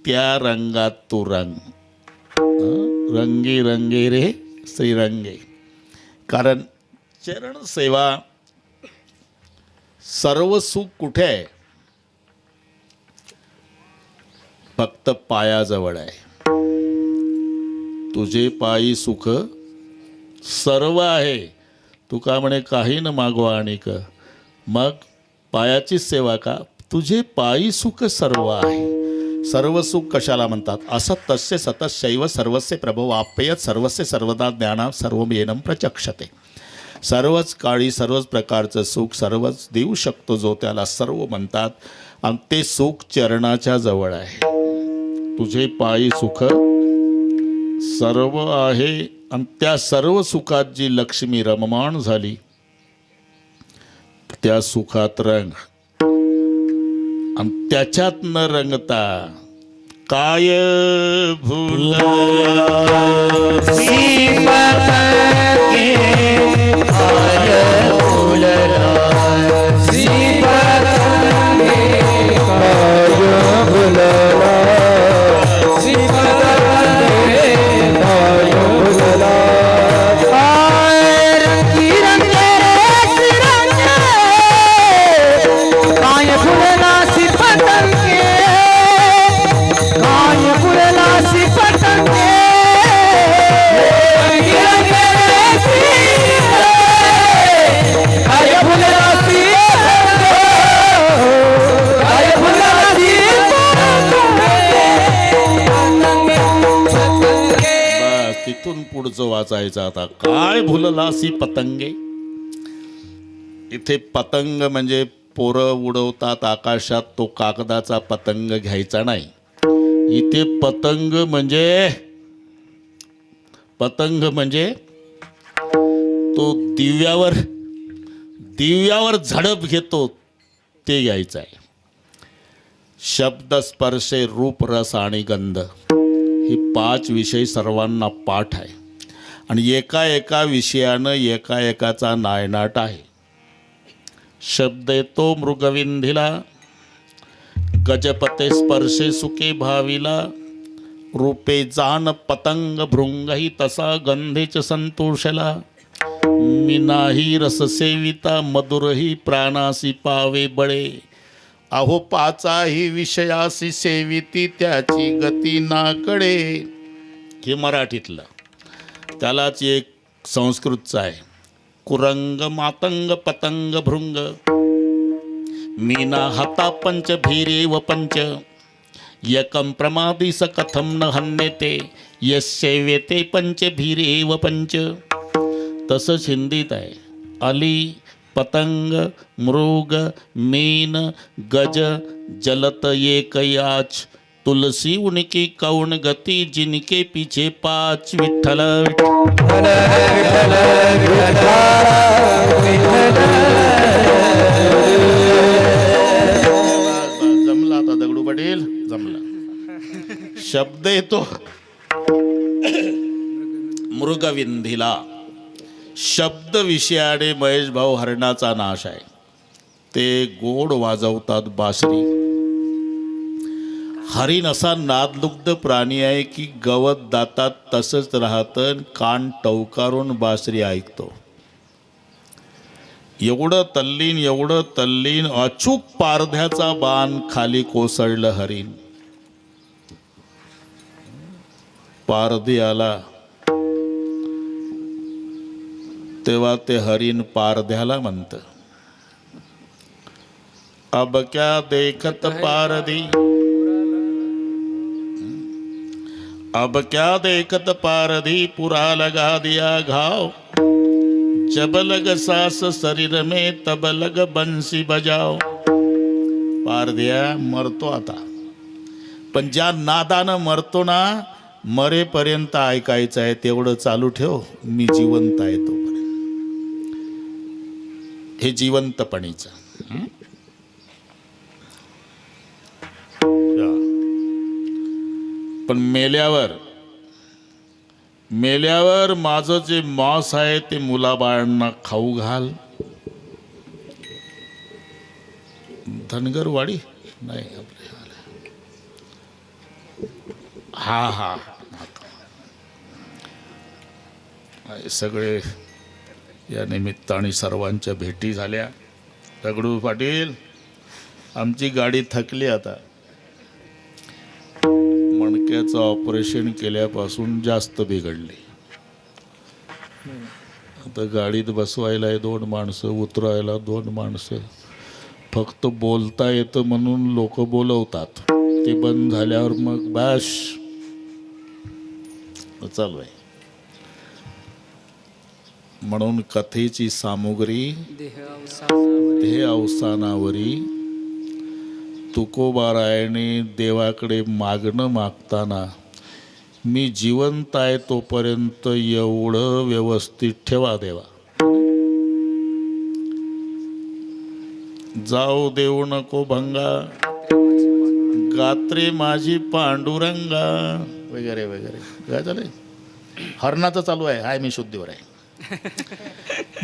त्या रंगात तू रंग. रंगी रंगे रे श्रीरंगे. कारण चरण सेवा, सर्व सुख कुठे आहे? फक्त पायाजवळ आहे. तुझे पायी सुख सर्व आहे. तुका म्हणे काही न मागवा आणिक. मग पायाचीच सेवा का? तुझे पायी सुख सर्व आहे. सर्व सुख कशाला म्हणतात? असत तस्य सतशैव सर्वस्य प्रभो वाप्ययत सर्वस्य सर्वदा ज्ञाना सर्वमेनं प्रचक्षते. सर्वच काळी सर्वच प्रकारचं सुख सर्वच देऊ शकतो जो, त्याला सर्व म्हणतात. आणि ते सुख चरणाच्या जवळ आहे. तुझे पायी सुख सर्व आहे. आणि त्या सर्व सुखात जी लक्ष्मी रममाण झाली, त्या सुखात रंग. आणि त्याच्यात न रंगता काय भूलला तिथून पुढचं वाचायचं आता. काय भुललासी पतंगे. इथे पतंग म्हणजे पोरं उडवतात आकाशात, तो कागदाचा पतंग घ्यायचा नाही. इथे पतंग म्हणजे तो दिव्यावर झडप घेतो ते घ्यायचं आहे. शब्द, स्पर्शे, रूप, रस आणि गंध हे 5 विषय सर्वांना पाठ आहे. आणि एका एका विषयानं एकाचा नायनाट आहे. शब्द येतो मृगविंधीला, गजपते स्पर्शे सुखे भाविला. रूपे जान पतंग भृंगही तसा गंधेच संतोषला. मी नाही रससेविता मधुरही प्राणासी पावे बळे. अहो पाचाही विषयासी सेविती त्याची गती नाकडे. हे मराठीतलं. त्यालाच एक संस्कृतचं आहे. कुरंग मातंग पतंग भृंग मीना हता पंच भीरेव पंच. एकम प्रमादिस कथम न हन्यते यस्येवेते पंच भीरेव पंच. तसंच हिंदीत आहे. अली, पतंग, मृग, मीन, गज, जलत एक याच. तुलसी उनकी कौन गति जिनके पीछे 5. विठ्ठल विठ्ठल जमला आता दगडू पाटील जमला. शब्द येतो मृगविंधीला. शब्द विषयाने महेश भाऊ हरणाचा नाश आहे. ते गोड वाजवतात बासरी. हरिण असा नादलुग्ध प्राणी आहे की गवत दातात तसंच राहतं, कान टवकारून बासरी ऐकतो. एवढं तल्लीन अचूक पारध्याचा बाण खाली कोसळलं हरिण. पारधी आला तेव्हा ते हरिण पारध्याला म्हणतं, अब क्या देखत पारधी, अब क्या देखत पारधी, पुरा लगा दिया घाव. जब लग सास शरीर में तब लग बंसी बजाओ. पारध्या मरतो आता, पण ज्या नादानं मरतो ना, मरेपर्यंत ऐकायचं आहे तेवढं चालू ठेव. मी जिवंत आहे तोपर्यंत. हे जिवंतपणीचं. पण मेल्यावर माझं जे मांस आहे ते मुलाबाळांना खाऊ घाल. धनगरवाडी नाही आपले हा हा सगळे या निमित्ताने सर्वांच्या भेटी झाल्या. दगडू पाटील, आमची गाडी थकली आता. मणक्याचं ऑपरेशन केल्यापासून जास्त बिघडली. आता गाडीत बसवायला 2 माणसं, उतरायला 2 माणसं. फक्त बोलता येतं म्हणून लोक बोलवतात, ते बंद झाल्यावर मग बॅश चालू आहे. म्हणून कथेची सामुग्री देह अवसानावरी. तुकोबारायाने देवाकडे मागणं मागताना, मी जिवंत आहे तोपर्यंत एवढं व्यवस्थित ठेवा देवा, जाऊ देऊ नको भंगा, गात्रे माझी पांडुरंगा, वगैरे वगैरे. काय चालू आहे? हरणाचं चालू आहे. हाय मी शुद्धीवर आहे.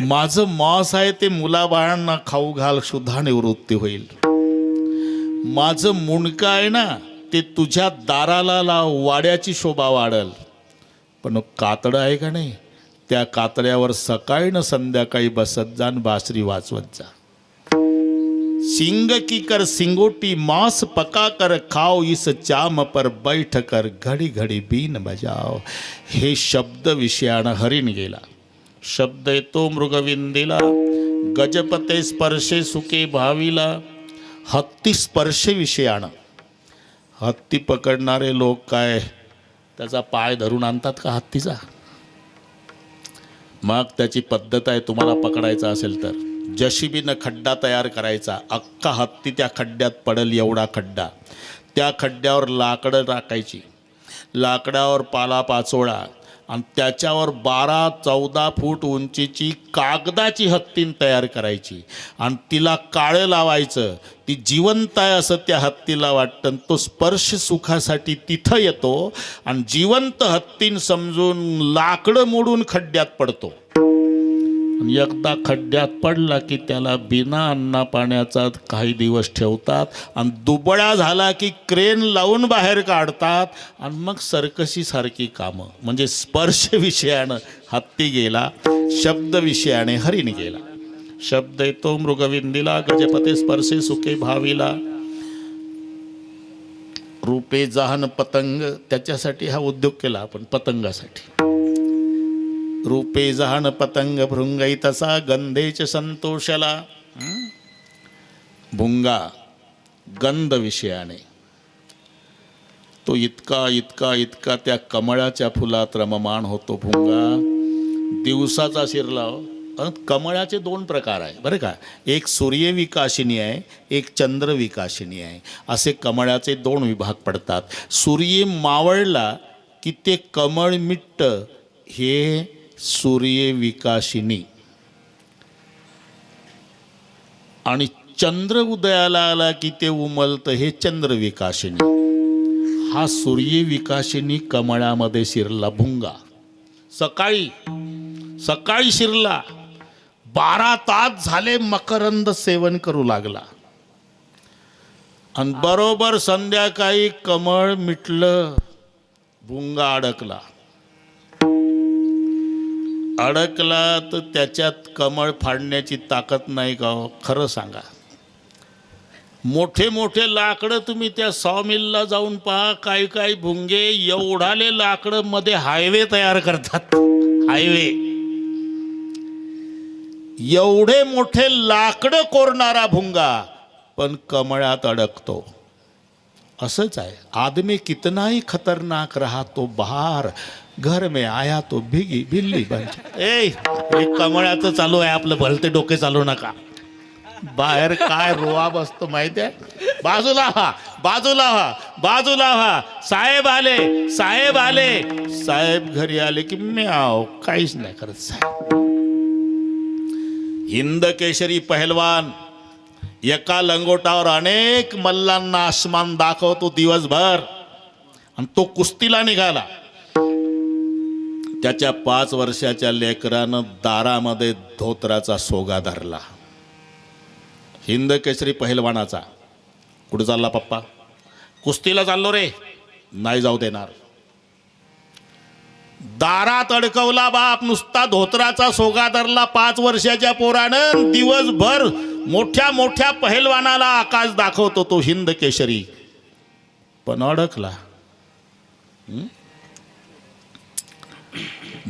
माझं मांस आहे ते मुलाबाळांना खाऊ घाल, सुद्धा निवृत्ती होईल. माझं मुंडकं आहे ना, ते तुझ्या दाराला लाव, वाड्याची शोभा वाढल. पण कातडं आहे का नाही, त्या कातड्यावर सकाळी न संध्याकाळी बसत जा आणि बासरी वाजवत जा. सिंग की कर सिंगोटी, मांस पका कर खाओ, इस चाम पर बैठ कर घडी घडी बीन बजाओ. हे शब्द विषयानं हरिण गेला. शब्द येतो मृगविंदीला, गजपते स्पर्शे सुके भावीला. हत्ती स्पर्श विषयानं. हत्ती पकडणारे लोक काय त्याचा पाय धरून आणतात का हत्तीचा? मग त्याची पद्धत आहे, तुम्हाला पकडायचा असेल तर जशीबीनं खड्डा तयार करायचा. अख्खा हत्ती त्या खड्ड्यात पडल एवढा खड्डा. त्या खड्ड्यावर लाकडं टाकायची, लाकडावर पाला पाचोळा, आणि त्याच्यावर 12-14 फूट उंचीची कागदाची हत्तीन तयार करायची, आणि तिला काळं लावायचं. ती जिवंत आहे असं त्या हत्तीला वाटतं. तो स्पर्श सुखासाठी तिथं येतो, आणि जिवंत हत्तीन समजून लाकडं मोडून खड्ड्यात पडतो. आणि एकदा खड्ड्यात पडला की त्याला बिना अन्ना पाण्याचा काही दिवस ठेवतात, आणि दुबळा झाला की क्रेन लावून बाहेर काढतात, आणि मग सर्कशीसारखी कामं. म्हणजे स्पर्श विषयानं हत्ती गेला, शब्द विषयाने हरिण गेला. शब्द येतो मृगविंदीला, गजपते स्पर्शे सुके भावीला. रूपे जहान पतंग, त्याच्यासाठी हा उद्योग केला आपण, पतंगासाठी. रूपे जहान पतंग भृंगई तसा, गंधेच संतोषला. भुंगा गंध विषयाने तो इतका इतका इतका त्या कमळाच्या फुलात रममाण होतो. भुंगा दिवसाचा शिरलाव. कमळाचे 2 प्रकार आहे बरं का. एक सूर्यविकाशिनी आहे, एक चंद्रविकाशिनी आहे. असे कमळाचे 2 विभाग पडतात. सूर्य मावळला की ते कमळ मिटतं, हे सूर्यविकाशिनी. आणि चंद्र उदयाला आला की ते उमलतं, हे चंद्रविकाशिनी. हा सूर्यविकाशिनी कमळामध्ये शिरला भुंगा. सकाळी सकाळी शिरला, 12 तास झाले मकरंद सेवन करू लागला, आणि बरोबर संध्याकाळी कमळ मिटलं, भुंगा अडकला. तर त्याच्यात कमळ फाडण्याची ताकद नाही का हो? खरं सांगा. मोठे मोठे लाकडं तुम्ही त्या सॉमिलला जाऊन पहा. काही काही भुंगे एवढाले लाकडं मध्ये हायवे तयार करतात. हायवे एवढे मोठे लाकडं कोरणारा भुंगा, पण कमळात अडकतो. असंच आहे. आदमी कितनाही खतरनाक रहा तो बाहर, घर में आया तो भिगी बिल्ली बन. ए कमळाचं चालू आहे आपलं, भलते डोके चालू नका. बाहेर काय रोआ बसतो माहिती आहे. बाजूला व्हा, बाजूला व्हा, बाजूला व्हा. साहेब आले, साहेब आले. साहेब घरी आले की म्याव, काहीच नाही करत साहेब. हिंद केशरी पहलवान एका लंगोटावर अनेक मल्लांना आसमान दाखवतो दिवसभर, आणि तो कुस्तीला निघाला. त्याच्या 5 वर्षाच्या लेकरानं दारामध्ये धोत्राचा सोगा धरला. हिंद केसरी पहिलवानाचा. कुठे चालला पप्पा? कुस्तीला चाललो रे. नाही जाऊ देणार. दारात अडकवला बाप, नुसता धोत्राचा सोगा धरला 5 वर्षाच्या पोरानं. दिवसभर मोठ्या मोठ्या पहलवानाला आकाश दाखवतो तो हिंद केशरी, पण अडकला.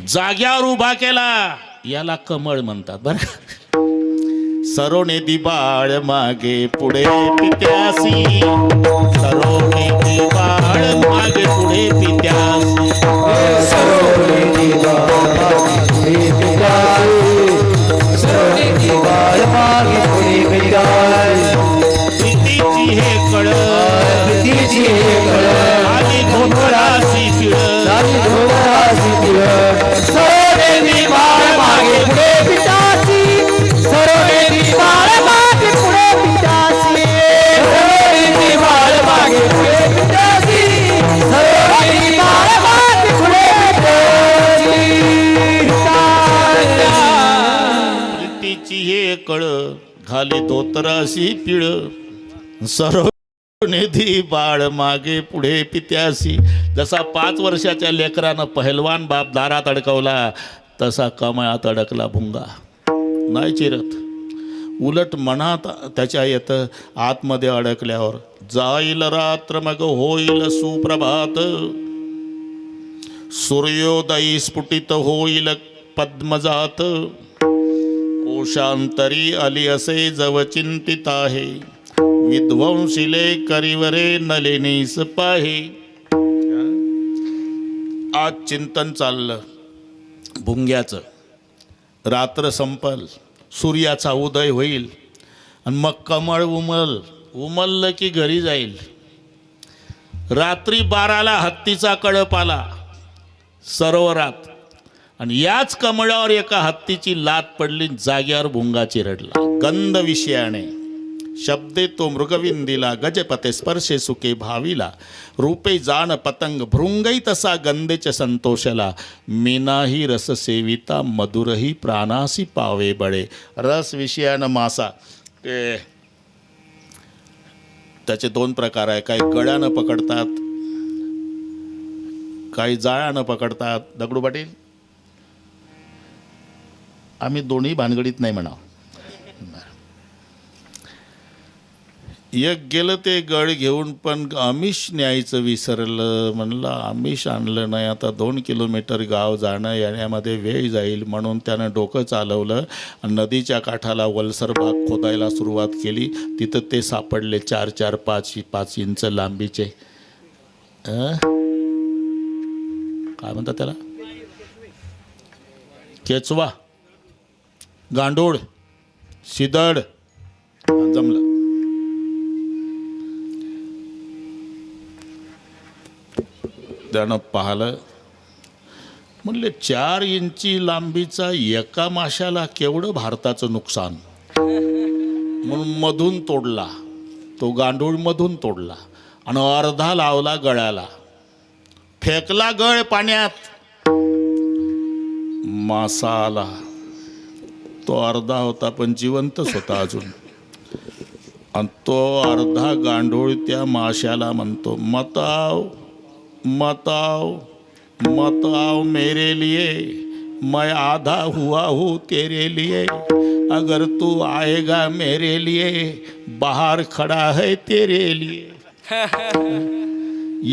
जाग्यावर उभा केला. याला कमळ म्हणतात बरं का. सरोने दिबाळ मागे पुढे पित्यासी, सरोने दिबाळ मागे पुढे पित्यासी, सरोने दिबाळ मागे पुढे पित्यासी, प्रीतीची हे कळ, प्रीतीची हे कळ, आली धोत्राची पिळ, सरोने दिबाळ मागे पुढे पित्यासी, सरोने दिबाळ मागे पुढे पित्यासी, सरोने दिबाळ मागे पुढे पित्यासी, सरोने दिबाळ मागे पुढे पित्यासी. प्रीतीची हे कळ, घाली धोत्राची पिळ, सरोने दिबाळ मागे पुढे पित्यासी. जसा 5 वर्षाच्या लेकरानं पहलवान बाप दारात अडकवला, तसा कमळात अडकला भुंगा. नाही चिरत, उलट मनात त्याच्या येतं आतमध्ये अडकल्यावर, जाईल रात्र मग होईल सुप्रभात, सूर्योदयी स्फुटित होईल पद्मजात, कोशांतरी आली असे जव चिंतित आहे, विध्वंसिले करिवरे नलिनीस पाहे. आज चिंतन चाललं भुंग्याचं. रात्र संपल, सूर्याचा उदय होईल आणि मग कमळ उमललं की घरी जाईल. रात्री 12ला हत्तीचा कळप आला सरोवरात, आणि याच कमळावर एका हत्तीची लात पडली, जाग्यावर भुंगा चिरडला. गंध विषयाने शब्दे तो मृगविंदीला, गजपते स्पर्शे सुखे भावीला, रूपे जाण पतंग भृंगई तसा गंधेच संतोषला, मीनाही रस सेविता मधुरही प्राणासी पावे बळे. रस विषयानं मासा, ते त्याचे 2 प्रकार आहे. काही गळ्यानं पकडतात, काही जाळ्यानं पकडतात. दगडू पाटील, आम्ही दोन्ही भानगडीत नाही म्हणावं. एक गेलं ते गळ घेऊन, पण आमिष न्यायचं विसरलं. म्हणलं आमिष आणलं नाही, आता 2 किलोमीटर गाव जाणं येण्यामध्ये वेळ जाईल, म्हणून त्यानं डोकं चालवलं आणि नदीच्या काठाला वलसर भाग खोदायला सुरुवात केली. तिथं ते सापडले 4-4, 5 इंच लांबीचे, काय म्हणतात त्याला, केचवा, गांडूळ, शिदड. जमलं. त्यानं पाहिलं, म्हणले 4 इंची लांबीचा एका माशाला केवढं भारताचं नुकसान. म्हणून मधून तोडला तो गांडूळ, मधून तोडला आणि अर्धा लावला गळ्याला, फेकला गळ पाण्यात. मासा आला, तो अर्धा होता पण जिवंतच होता अजून, आणि तो अर्धा गांडूळ त्या माशाला म्हणतो, मताव मताओ मताओ मेरे लिए, मैं आधा हुआ हूँ तेरे लिए, अगर तू आएगा मेरे लिए, बाहर खड़ा है तेरे लिए.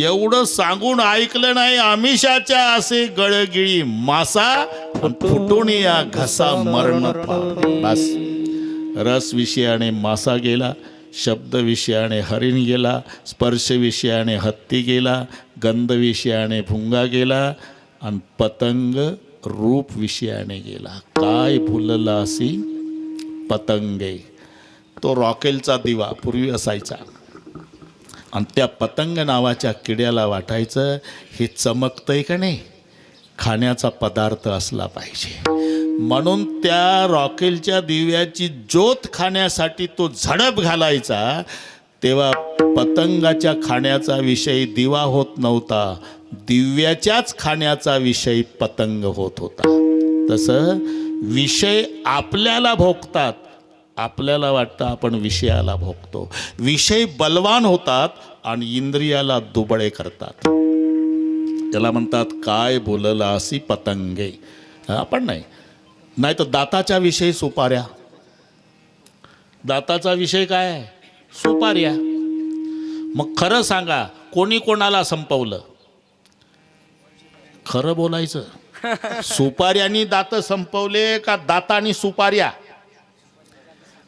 एवढं सांगून ऐकलं नाही आमिषाच्या असे गळगिळी मासा, फुटून या घसा मरण बस. रस विषयाने मासा गेला, शब्द विषयाने हरिण गेला, स्पर्श विषयाने हत्ती गेला, गंध विषयाने भुंगा गेला, आणि पतंग रूप विषयाने गेला. काय फुलला असी पतंगे. तो रॉकेलचा दिवा पूर्वी असायचा, आणि त्या पतंग नावाच्या किड्याला वाटायचं हे चमकतंय का नाही, खाण्याचा पदार्थ असला पाहिजे. म्हणून त्या रॉकेलच्या दिव्याची ज्योत खाण्यासाठी तो झडप घालायचा. तेव्हा पतंगाच्या खाण्याचा विषय दिवा होत नव्हता, दिव्याच्याच खाण्याचा विषय पतंग होत होता. तसं विषय आपल्याला भोगतात, आपल्याला वाटतं आपण विषयाला भोगतो. विषय बलवान होतात आणि इंद्रियाला दुबळे करतात. त्याला म्हणतात काय बोललासी पतंगे. आपण नाही तर दाताच्या विषयी सुपाऱ्या. दाताचा विषय काय आहे? सुपाऱ्या. मग खरं सांगा, कोणी कोणाला संपवलं? खरं बोलायचं. सुपाऱ्यांनी दात संपवले का दातानी सुपाऱ्या?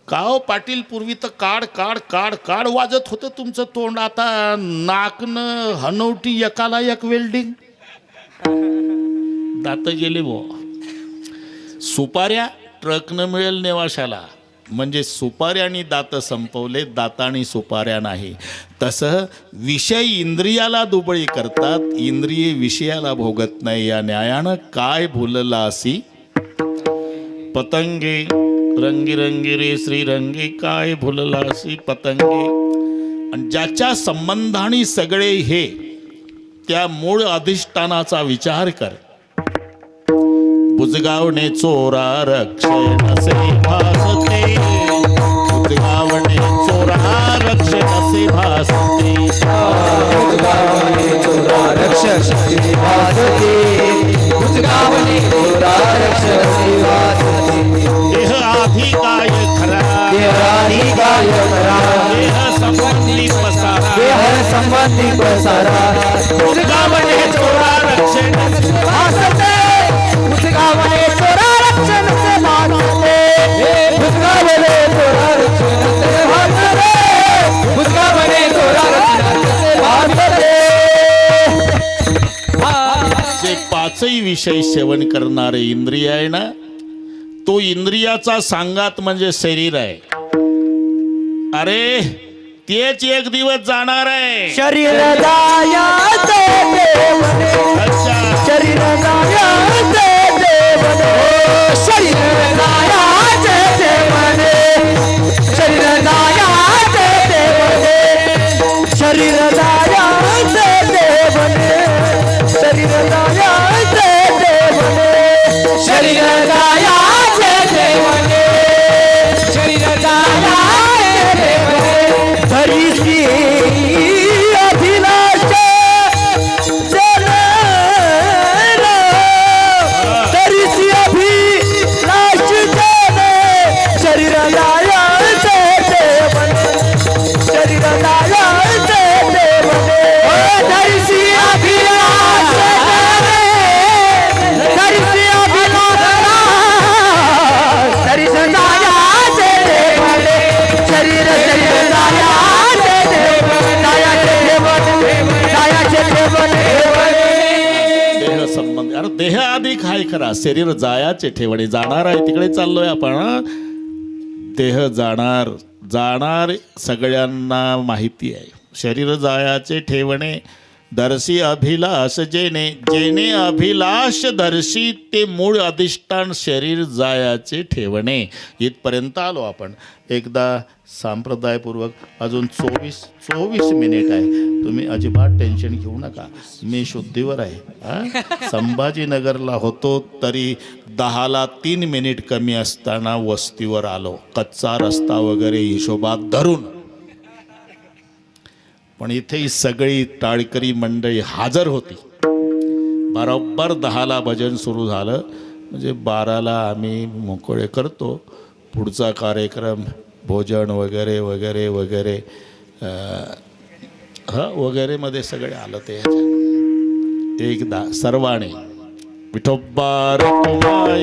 का हो पाटील, पूर्वी तर काढ काढ काढ काढ वाजत होतं तुमचं तोंड, आता नाकनं हनवटी एकाला एक वेल्डिंग. दात गेले बो. सुपाऱ्या ट्रकनं मिळेल नेवाशाला, म्हणजे सुपाऱ्यानी दात संपवले, दातानी सुपाऱ्या नाही. तसं विषय इंद्रियाला दुबळी करतात, इंद्रिये विषयाला भोगत नाही. या न्यायानं काय भुलला असी पतंगे, रंगी रे श्रीरंगी काय भुलला असी पतंगे. आणि ज्याच्या संबंधाने सगळे हे, त्या मूळ अधिष्ठानाचा विचार कर. बुजगावणे चोरा रक्षण से भासते, बुजगावणे चोरा रक्षण से भासते. बुजगावणे चोरा रक्षण से भासते, बुजगावणे चोरा रक्षण से भासते. देह आधी काय खरा, देह आधी काय खरा, देह संबंधी पसारा, देह संबंधी पसारा. बुजगावणे चोरा रक्षण से भासते, बुजगावणे चोरा रक्षण से भासते. बुजगावणे चोरा रक्षण से भासते, बुजगावणे चोरा रक्षण से भासते. जे पाचही विषय सेवन करणारे इंद्रिय आहे ना, तो इंद्रियाचा सांगात म्हणजे शरीर आहे. अरे तेच एक दिवस जाणार आहे. शरीर जायाचे देवने, अच्छा, शरीर जायाचे देवने, शरीर जायाचे देवने, शरीर जायाचे देवने, शरीर जायाचे देवने, शरीर जायाचे देवने, शरीर जायाचे देवने, शरीर जायाचे देवने. धरिसी अभिलाष जन, धरिसी अभिलाष जन, शरीर जायाचे देवने, शरीर जायाचे देवने. धरिसी अभिलाष जन, धरिसी अभिलाष, शरीर जायाचे देवने, शरीर शरीर जायाचे देवने, जायाचे देवने, जायाचे देवने. देह संबंध. अरे देह आधी काय खरा, शरीर जायाचे ठेवणे. जाणार आहे तिकडे चाललोय आपण. देह जाणार, जाणार सगळ्यांना माहिती आहे. शरीर जायाचे ठेवणे, दर्शी अभिलाष जेणे, जेणे अभिलाष दर्शी, ते मूळ अधिष्ठान शरीर जायाचे ठेवणे. इथपर्यंत आलो आपण. एकदा संप्रदायपूर्वक अजून 24 मिनिट आहे. तुम्ही अजिबात टेन्शन घेऊ नका, मी शुद्धीवर आहे. संभाजीनगरला होतो तरी 10ला 3 मिनिट कमी असताना वस्तीवर आलो, कच्चा रस्ता वगैरे हिशोबात धरून. पण इथे ही सगळी टाळकरी मंडळी हजर होती. बरोबर 10ला भजन सुरू झालं म्हणजे 12ला आम्ही मोकळे करतो. पुढचा कार्यक्रम भोजन वगैरे वगैरे वगैरे वगैरेमध्ये सगळे आलं. ते एकदा सर्वांनी विठोबा रखुमाई,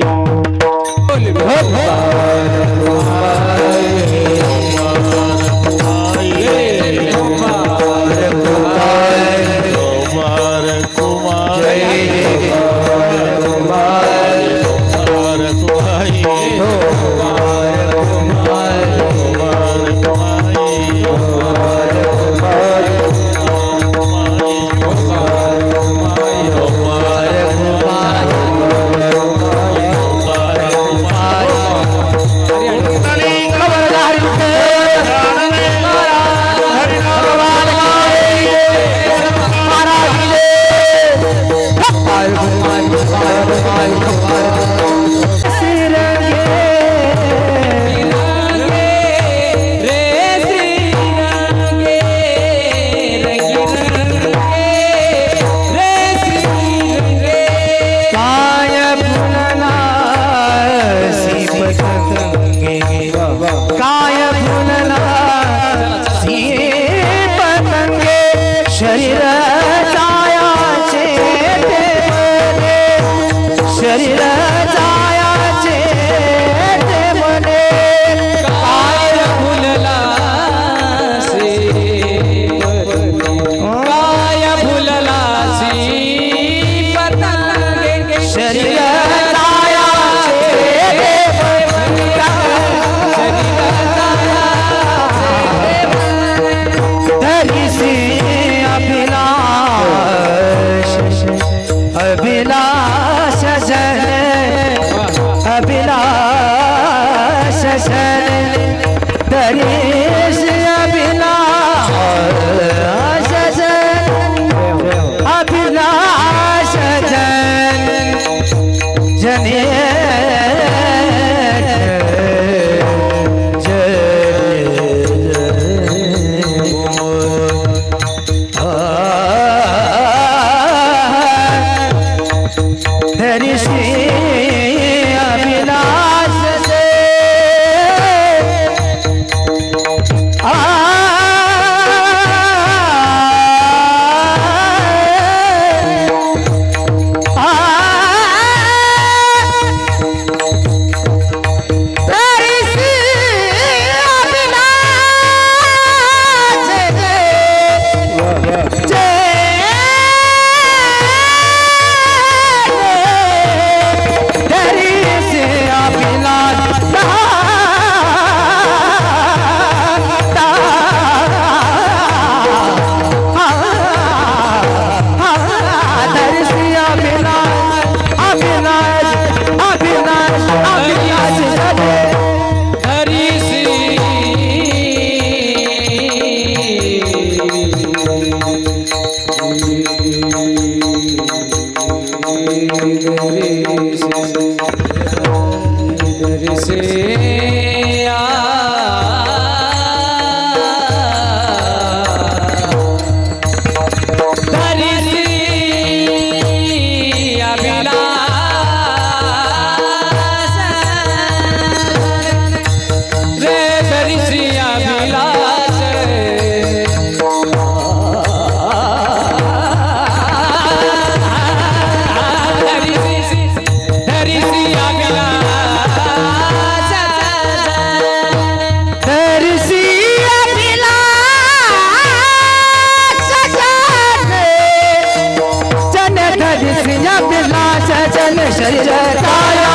शरीर काया